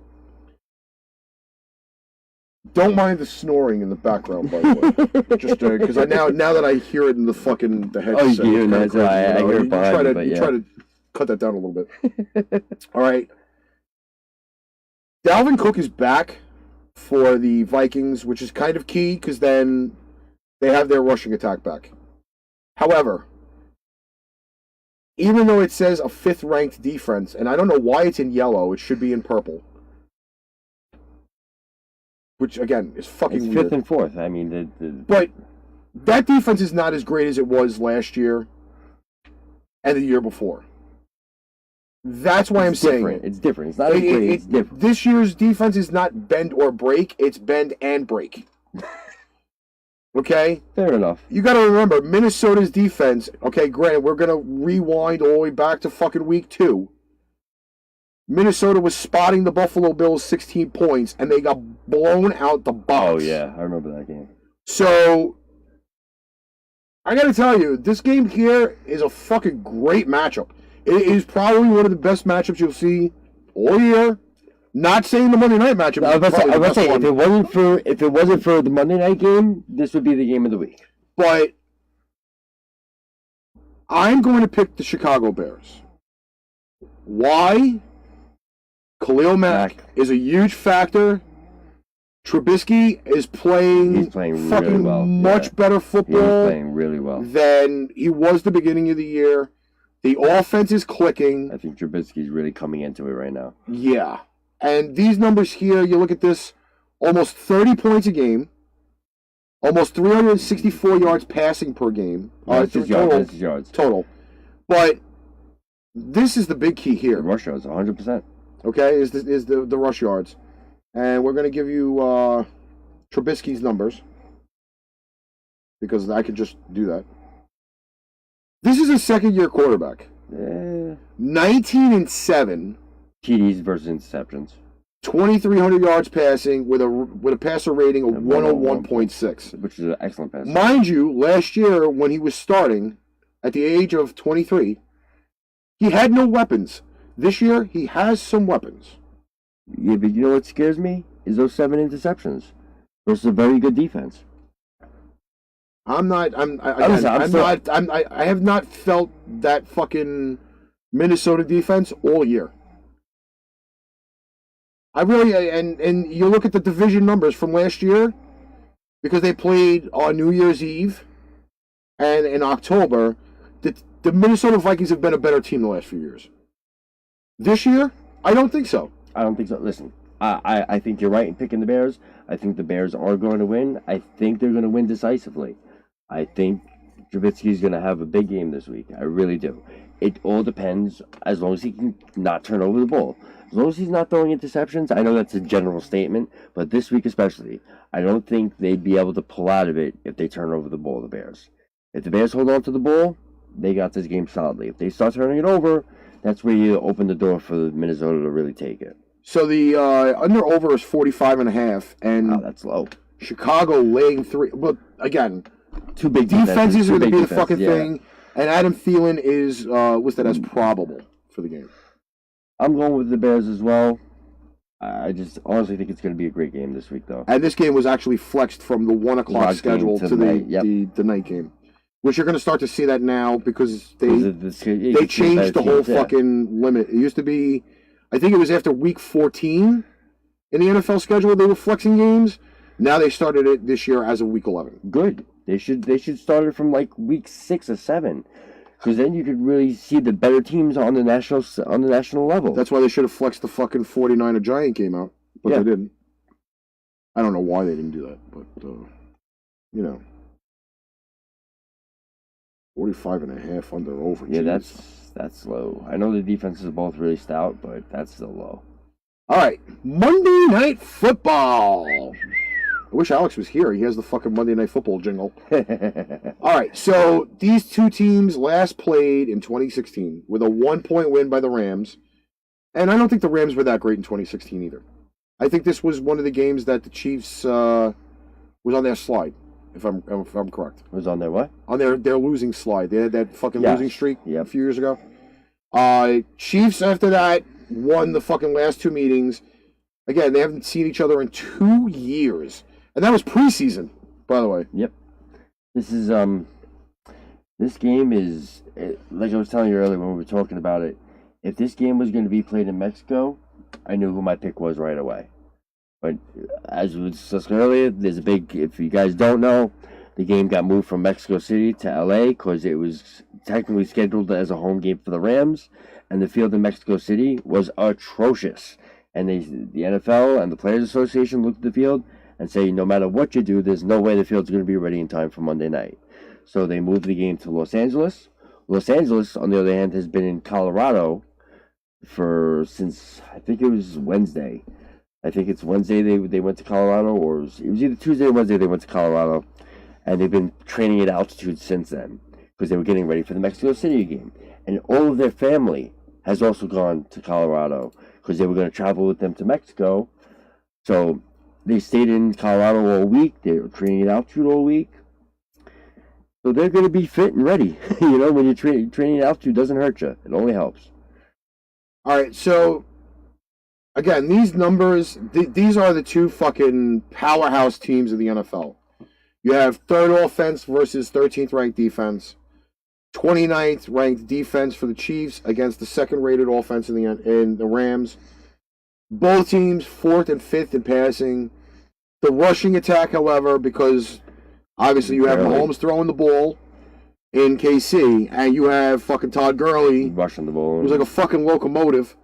Don't mind the snoring in the background, by the way. Just because now that I hear it in the headset. Oh, you can hear it's it. kinda crazy, I hear it behind me, you try to cut that down a little bit. All right. Dalvin Cook is back for the Vikings, which is kind of key because then they have their rushing attack back. However, even though it says a 5th ranked defense, and I don't know why it's in yellow, it should be in purple. Which again is fucking it's weird. 5th and 4th. I mean, But that defense is not as great as it was last year and the year before. That's why I'm saying it. It's different. It's not as great. It's different. This year's defense is not bend or break. It's bend and break. Okay? Fair enough. You got to remember, Minnesota's defense, okay, granted, we're going to rewind all the way back to fucking week 2. Minnesota was spotting the Buffalo Bills 16 points, and they got blown out the box. Oh, yeah. I remember that game. So, I got to tell you, this game here is a fucking great matchup. It is probably one of the best matchups you'll see all year. Not saying the Monday night matchup. I was about to say, if it wasn't for the Monday night game, this would be the game of the week. But I'm going to pick the Chicago Bears. Why? Khalil Mack is a huge factor. Trubisky is playing, He's playing fucking really well. much better He's football playing really well. than he was the beginning of the year. The offense is clicking. I think Trubisky's really coming into it right now. Yeah. And these numbers here, you look at this, almost 30 points a game, almost 364 yards passing per game. That's his yards. Total. But this is the big key The here. rush yards, 100%. Okay, is the rush yards. And we're going to give you Trubisky's numbers because I could just do that. This is a second-year quarterback. 19-7. TDs versus interceptions. 2,300 yards passing with a passer rating of 101.6. Which is an excellent pass. Mind you, last year when he was starting at the age of 23, he had no weapons. This year, he has some weapons. Yeah, but you know what scares me? Is those 7 interceptions versus a very good defense. I have not felt that fucking Minnesota defense all year. I really, and you look at the division numbers from last year, because they played on New Year's Eve and in October, the Minnesota Vikings have been a better team the last few years. This year, I don't think so. I don't think so. Listen, I think you're right in picking the Bears. I think the Bears are going to win. I think they're going to win decisively. I think Trubisky's going to have a big game this week. I really do. It all depends, as long as he can not turn over the ball. As long as he's not throwing interceptions, I know that's a general statement, but this week especially, I don't think they'd be able to pull out of it if they turn over the ball, the Bears. If the Bears hold on to the ball, they got this game solidly. If they start turning it over, that's where you open the door for Minnesota to really take it. So the under-over is 45.5, and Wow, that's low. Chicago laying 3. But again, Two big defenses are going to be the defenses, fucking yeah. thing, and Adam Thielen is listed as probable for the game. I'm going with the Bears as well. I just honestly think it's going to be a great game this week, though. And this game was actually flexed from the 1 o'clock Last game schedule to to the night, yep. the night game, which you're going to start to see that now because they They changed the whole fucking limit. It used to be, I think it was after week 14 in the NFL schedule they were flexing games. Now they started it this year as of week 11. Good. They should start it from like week 6 or 7, because then you could really see the better teams on the national level. That's why they should have flexed the fucking 49er Giant game out, but Yeah. they didn't. I don't know why they didn't do that, but you know. 45.5 under over. Yeah, Jeez. that's low. I know the defenses are both really stout, but that's still low. All right, Monday Night Football. I wish Alex was here. He has the fucking Monday Night Football jingle. All right, so these two teams last played in 2016 with a 1-point win by the Rams. And I don't think the Rams were that great in 2016 either. I think this was one of the games that the Chiefs was on their slide, if I'm correct. Was on their what? On their losing slide. They had that fucking losing streak a few years ago. Chiefs, after that, won the fucking last two meetings. Again, they haven't seen each other in 2 years. And that was preseason, by the way. Yep. This is this game is like I was telling you earlier when we were talking about it. If this game was going to be played in Mexico, I knew who my pick was right away. But as we discussed earlier, there's a big. If you guys don't know, the game got moved from Mexico City to LA because it was technically scheduled as a home game for the Rams, and the field in Mexico City was atrocious. And the NFL and the Players Association looked at the field and say, no matter what you do, there's no way the field's going to be ready in time for Monday night. So they moved the game to Los Angeles. Los Angeles, on the other hand, has been in Colorado since I think it was Wednesday. I think it's Wednesday they went to Colorado, or it was either Tuesday or Wednesday they went to Colorado, and they've been training at altitude since then because they were getting ready for the Mexico City game. And all of their family has also gone to Colorado because they were going to travel with them to Mexico. So they stayed in Colorado all week. They were training at altitude all week. So they're going to be fit and ready. You know, when you're training at altitude, it doesn't hurt you. It only helps. All right, so again, these numbers, these are the two fucking powerhouse teams of the NFL. You have third offense versus 13th ranked defense. 29th ranked defense for the Chiefs against the second rated offense in the Rams. Both teams 4th and 5th in passing. The rushing attack, however, because obviously you have Mahomes throwing the ball in KC, and you have fucking Todd Gurley rushing the ball. Who's like a fucking locomotive,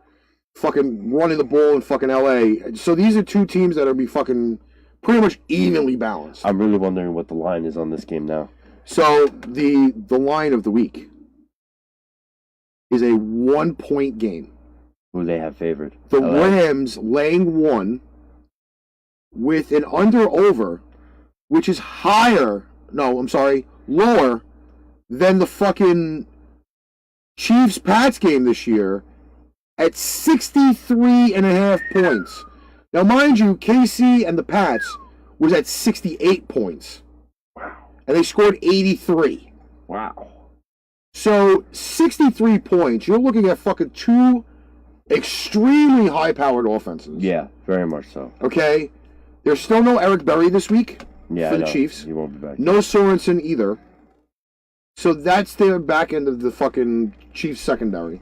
fucking running the ball in fucking LA. So these are two teams that are be fucking pretty much evenly balanced. I'm really wondering what the line is on this game now. So the line of the week is a 1-point game. Who they have favored? The LA. Rams laying 1 with an under-over, which is lower than the fucking Chiefs-Pats game this year at 63.5 points. Now, mind you, KC and the Pats was at 68 points. Wow. And they scored 83. Wow. So, 63 points. You're looking at fucking two extremely high-powered offenses. Yeah, very much so. Okay? There's still no Eric Berry this week for the Chiefs. He won't be back. No Sorensen either. So that's their back end of the fucking Chiefs secondary.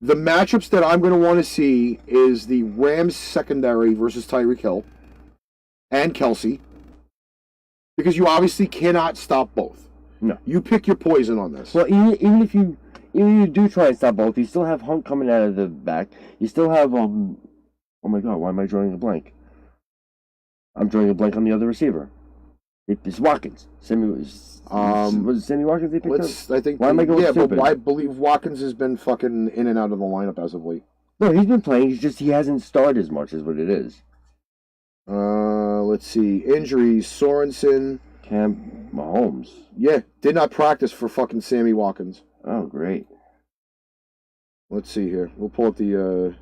The matchups that I'm going to want to see is the Rams secondary versus Tyreek Hill and Kelsey. Because you obviously cannot stop both. No. You pick your poison on this. Well, even if you do try and stop both, you still have Hunt coming out of the back. You still have oh my god, why am I drawing a blank? I'm drawing a blank on the other receiver. It's Watkins. Was it Sammy Watkins they picked up? I think. Why am I going stupid? But I believe Watkins has been fucking in and out of the lineup as of late. No, he's been playing. It's just he hasn't started as much as what it is. Let's see. Injuries. Sorensen. Cam Mahomes. Yeah, did not practice for fucking Sammy Watkins. Oh, great. Let's see here. We'll pull up the...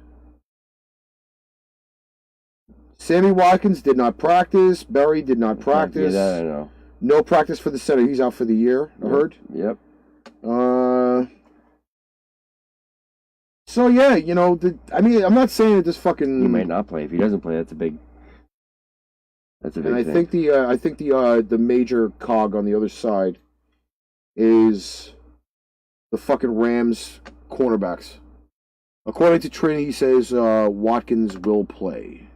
Sammy Watkins did not practice. Berry did not practice. Yeah, that I know. No practice for the center. He's out for the year, I heard. Yep. So, yeah, you know, I'm not saying that this fucking... He might not play. If he doesn't play, that's a big thing. I think the major cog on the other side is the fucking Rams cornerbacks. According to Trini, he says Watkins will play.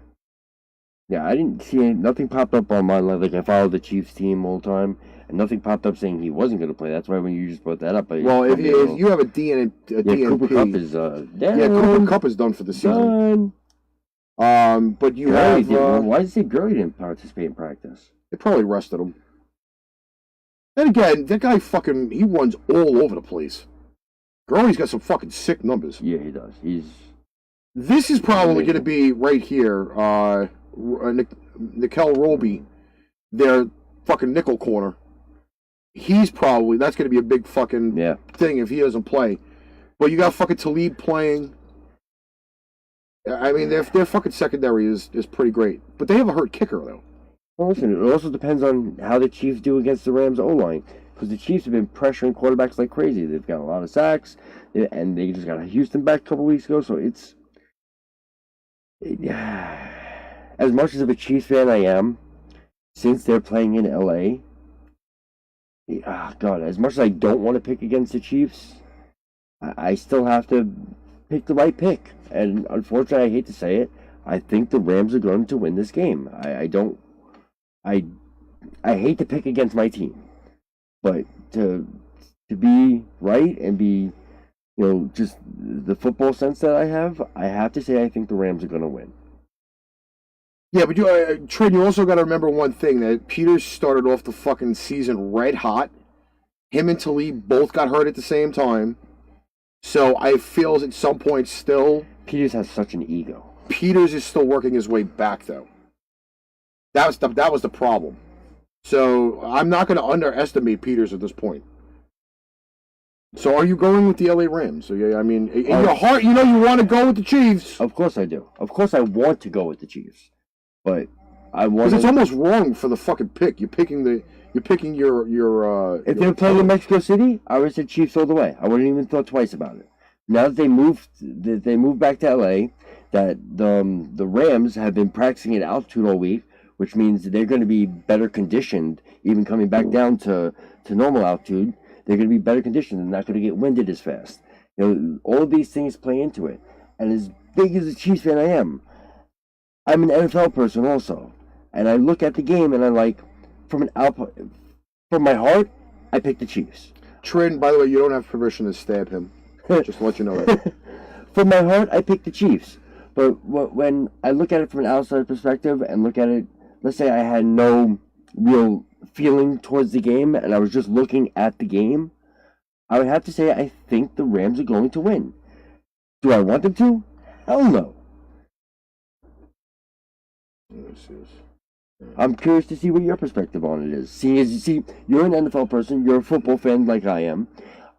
Yeah, I didn't see nothing popped up on my like I followed the Chiefs team all the time, and nothing popped up saying he wasn't going to play. That's why when you just brought that up, well, if you have a DNP, Cooper Kupp is Cooper Kupp is done for the season. But you Gurley have why did you say Gurley didn't participate in practice? They probably rested him. Then again, that guy he runs all over the place. Gurley's got some fucking sick numbers. Yeah, he does. This is probably going to be right here. Nickel Roby, their fucking nickel corner. That's going to be a big fucking thing if he doesn't play. But you got fucking Talib playing. I mean, their fucking secondary is pretty great. But they have a hurt kicker, though. Well, listen, it also depends on how the Chiefs do against the Rams O-line. Because the Chiefs have been pressuring quarterbacks like crazy. They've got a lot of sacks. And they just got Houston back a couple weeks ago. So as much as of a Chiefs fan I am, since they're playing in L.A., God, as much as I don't want to pick against the Chiefs, I still have to pick the right pick. And unfortunately, I hate to say it, I think the Rams are going to win this game. I hate to pick against my team, but to be right and be, just the football sense that I have to say I think the Rams are going to win. Yeah, but Trent, you also got to remember one thing, that Peters started off the fucking season red hot. Him and Talib both got hurt at the same time. So I feel at some point still... Peters has such an ego. Peters is still working his way back, though. That was the problem. So I'm not going to underestimate Peters at this point. So are you going with the LA Rams? So, yeah, I mean, in your heart, you want to go with the Chiefs. Of course I do. Of course I want to go with the Chiefs. But I want. Because it's almost wrong for the fucking pick. You're picking your. If they were playing in Mexico City, I would have said Chiefs all the way. I wouldn't even thought twice about it. Now that they moved back to LA, that the Rams have been practicing at altitude all week, which means they're going to be better conditioned, even coming back down to normal altitude. They're going to be better conditioned and not going to get winded as fast. All of these things play into it. And as big as a Chiefs fan I am, I'm an NFL person also, and I look at the game and I'm like, from my heart, I pick the Chiefs. Trin, by the way, you don't have permission to stab him. Just to let you know that. From my heart, I pick the Chiefs. But when I look at it from an outside perspective and look at it, let's say I had no real feeling towards the game and I was just looking at the game, I would have to say I think the Rams are going to win. Do I want them to? Hell no. I'm curious to see what your perspective on it is. See, you're an NFL person, you're a football fan like I am.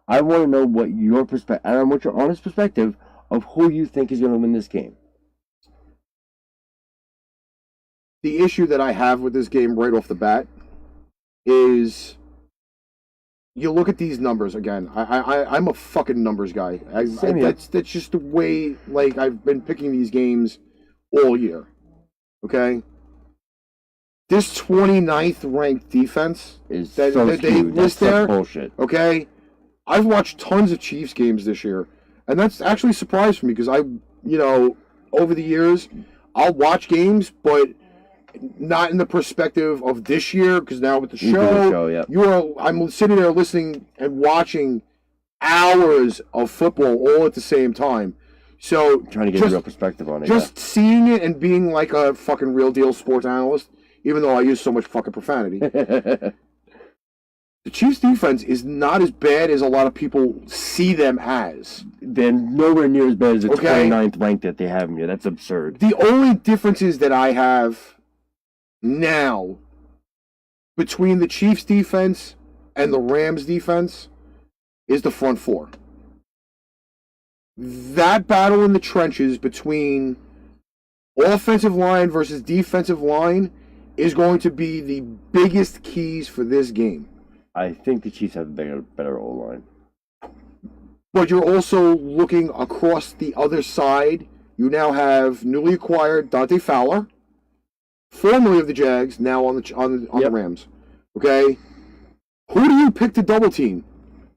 I want to know what your perspective, and I want your honest perspective of who you think is going to win this game. The issue that I have with this game right off the bat is you look at these numbers again. I'm a fucking numbers guy. That's just the way I've been picking these games all year. Okay? This 29th ranked defense is that they list there, bullshit. Okay? I've watched tons of Chiefs games this year, and that's actually surprised me because over the years, I'll watch games, but not in the perspective of this year, because now with the show, I'm sitting there listening and watching hours of football all at the same time. So trying to get a real perspective on it. Just seeing it and being like a fucking real deal sports analyst, even though I use so much fucking profanity. The Chiefs defense is not as bad as a lot of people see them as. They're nowhere near as bad as the 29th ranked that they have in here. That's absurd. The only differences that I have now between the Chiefs defense and the Rams defense is the front four. That battle in the trenches between offensive line versus defensive line is going to be the biggest keys for this game. I think the Chiefs have a better O-line. But you're also looking across the other side. You now have newly acquired Dante Fowler, formerly of the Jags, now on the Rams. Okay? Who do you pick to double team?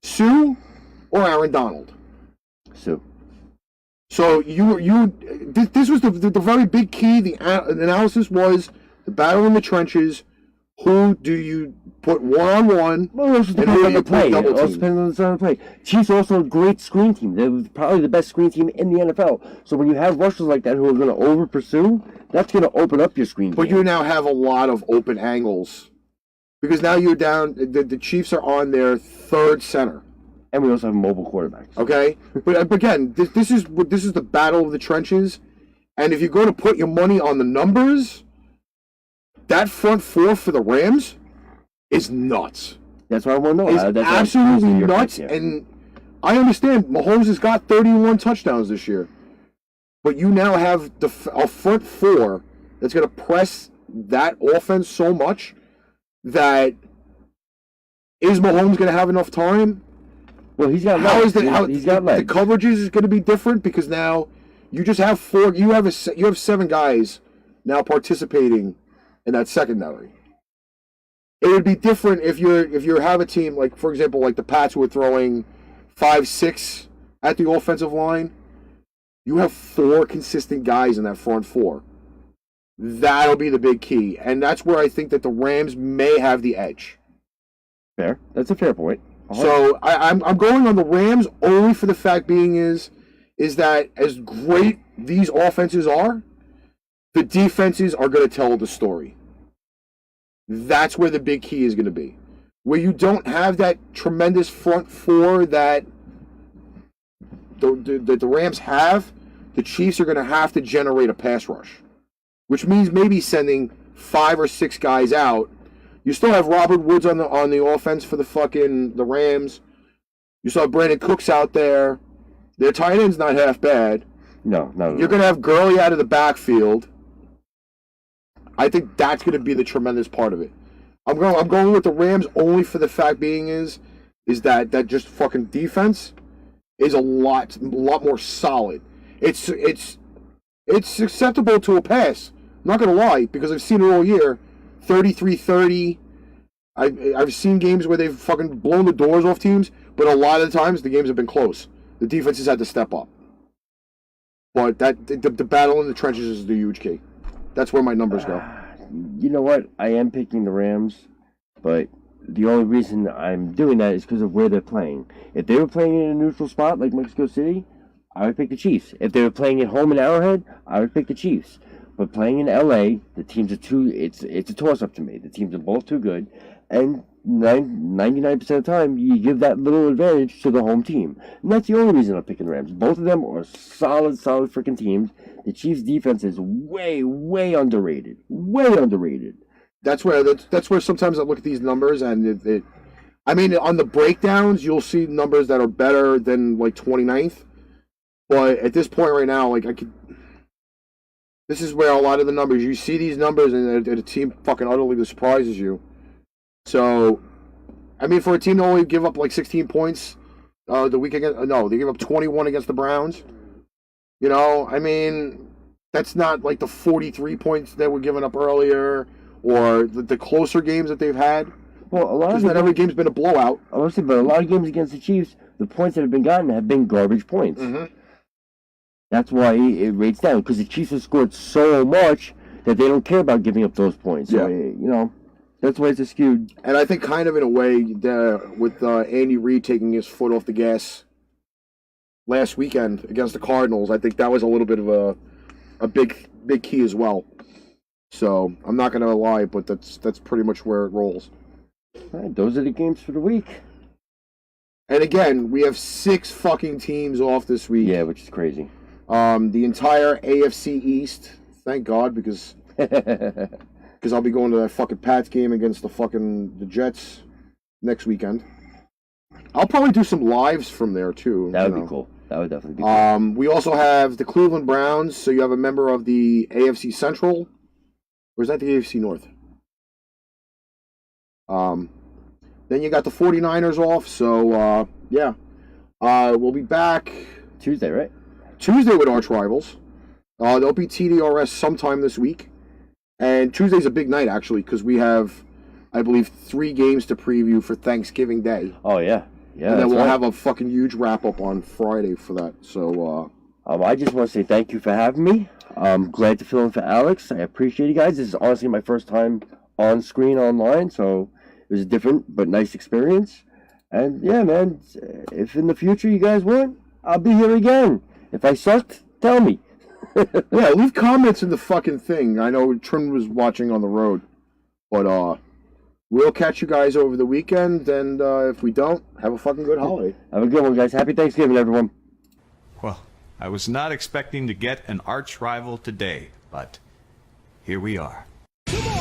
Sue or Aaron Donald? Sue. So this was the very big key. The analysis was the battle in the trenches. Who do you put one-on-one? Well, it also depends on the play. It also depends on the play. Chiefs are also a great screen team. They're probably the best screen team in the NFL. So when you have rushers like that who are going to over-pursue, that's going to open up your screen game. But you now have a lot of open angles because now you're down. The Chiefs are on their third center. And we also have mobile quarterbacks. Okay, but again, this is the battle of the trenches, and if you're going to put your money on the numbers, that front four for the Rams is nuts. That's what I want to know. It's That's absolutely your nuts, pick, yeah. and I understand Mahomes has got 31 touchdowns this year, but you now have a front four that's going to press that offense so much that is Mahomes going to have enough time? Well, he's got How legs. is the He's got legs. The coverages is going to be different because now you just have four. You have 7 guys now participating in that secondary. It would be different if you have a team like, for example, like the Pats who are throwing 5-6 at the offensive line. You have 4 consistent guys in that front four. That'll be the big key, and that's where I think that the Rams may have the edge. Fair. That's a fair point. So I'm going on the Rams only for the fact being is that as great these offenses are, the defenses are going to tell the story. That's where the big key is going to be. Where you don't have that tremendous front four that the Rams have, the Chiefs are going to have to generate a pass rush, which means maybe sending 5 or 6 guys out. You still have Robert Woods on the offense for the Rams. You still have Brandon Cooks out there. Their tight end's not half bad. No. You're going to have Gurley out of the backfield. I think that's going to be the tremendous part of it. I'm going with the Rams only for the fact being is that just fucking defense is a lot more solid. It's acceptable to a pass. I'm not going to lie, because I've seen it all year. 33-30. I've seen games where they've fucking blown the doors off teams, but a lot of the times the games have been close. The defense has had to step up. But the battle in the trenches is the huge key. That's where my numbers go. You know what? I am picking the Rams, but the only reason I'm doing that is because of where they're playing. If they were playing in a neutral spot like Mexico City, I would pick the Chiefs. If they were playing at home in Arrowhead, I would pick the Chiefs. But playing in LA, the teams are it's a toss-up to me. The teams are both too good, and 99% of the time, you give that little advantage to the home team. And that's the only reason I'm picking the Rams. Both of them are solid freaking teams. The Chiefs' defense is way underrated. Way underrated. That's where sometimes I look at these numbers, and I mean, on the breakdowns, you'll see numbers that are better than like 29th. But at this point right now, like this is where a lot of the numbers, you see these numbers and a team fucking utterly surprises you. So, I mean, for a team to only give up like 16 points the week against, no, they give up 21 against the Browns. You know, I mean, that's not like the 43 points that were given up earlier or the closer games that they've had. Well, a lot of not every game's been a blowout. Honestly, but a lot of games against the Chiefs, the points that have been gotten have been garbage points. Mm-hmm. That's why it rates down, because the Chiefs have scored so much that they don't care about giving up those points. So, you know, that's why it's skewed. And I think kind of in a way, with Andy Reid taking his foot off the gas last weekend against the Cardinals, I think that was a little bit of a big key as well. So I'm not going to lie, but that's pretty much where it rolls. All right, those are the games for the week. And again, we have 6 fucking teams off this week. Yeah, which is crazy. The entire AFC East, thank God, because I'll be going to that fucking Pats game against the Jets next weekend. I'll probably do some lives from there too. That would be cool. That would definitely be cool. We also have the Cleveland Browns, so you have a member of the AFC Central, or is that the AFC North? Then you got the 49ers off, so we'll be back Tuesday, right? Tuesday with arch rivals. They'll be TDRS sometime this week. And Tuesday's a big night, actually, because we have, I believe, 3 games to preview for Thanksgiving Day. Oh, yeah. Yeah, and then we'll have a fucking huge wrap-up on Friday for that. So, I just want to say thank you for having me. I'm glad to fill in for Alex. I appreciate you guys. This is honestly my first time on screen online, so it was a different but nice experience. And, yeah, man, if in the future you guys want, I'll be here again. If I sucked, tell me. Yeah, leave comments in the fucking thing. I know Trin was watching on the road, but We'll catch you guys over the weekend, and if we don't, have a fucking good holiday. Have a good one, guys. Happy Thanksgiving, everyone. Well, I was not expecting to get an arch rival today, but here we are. Come on!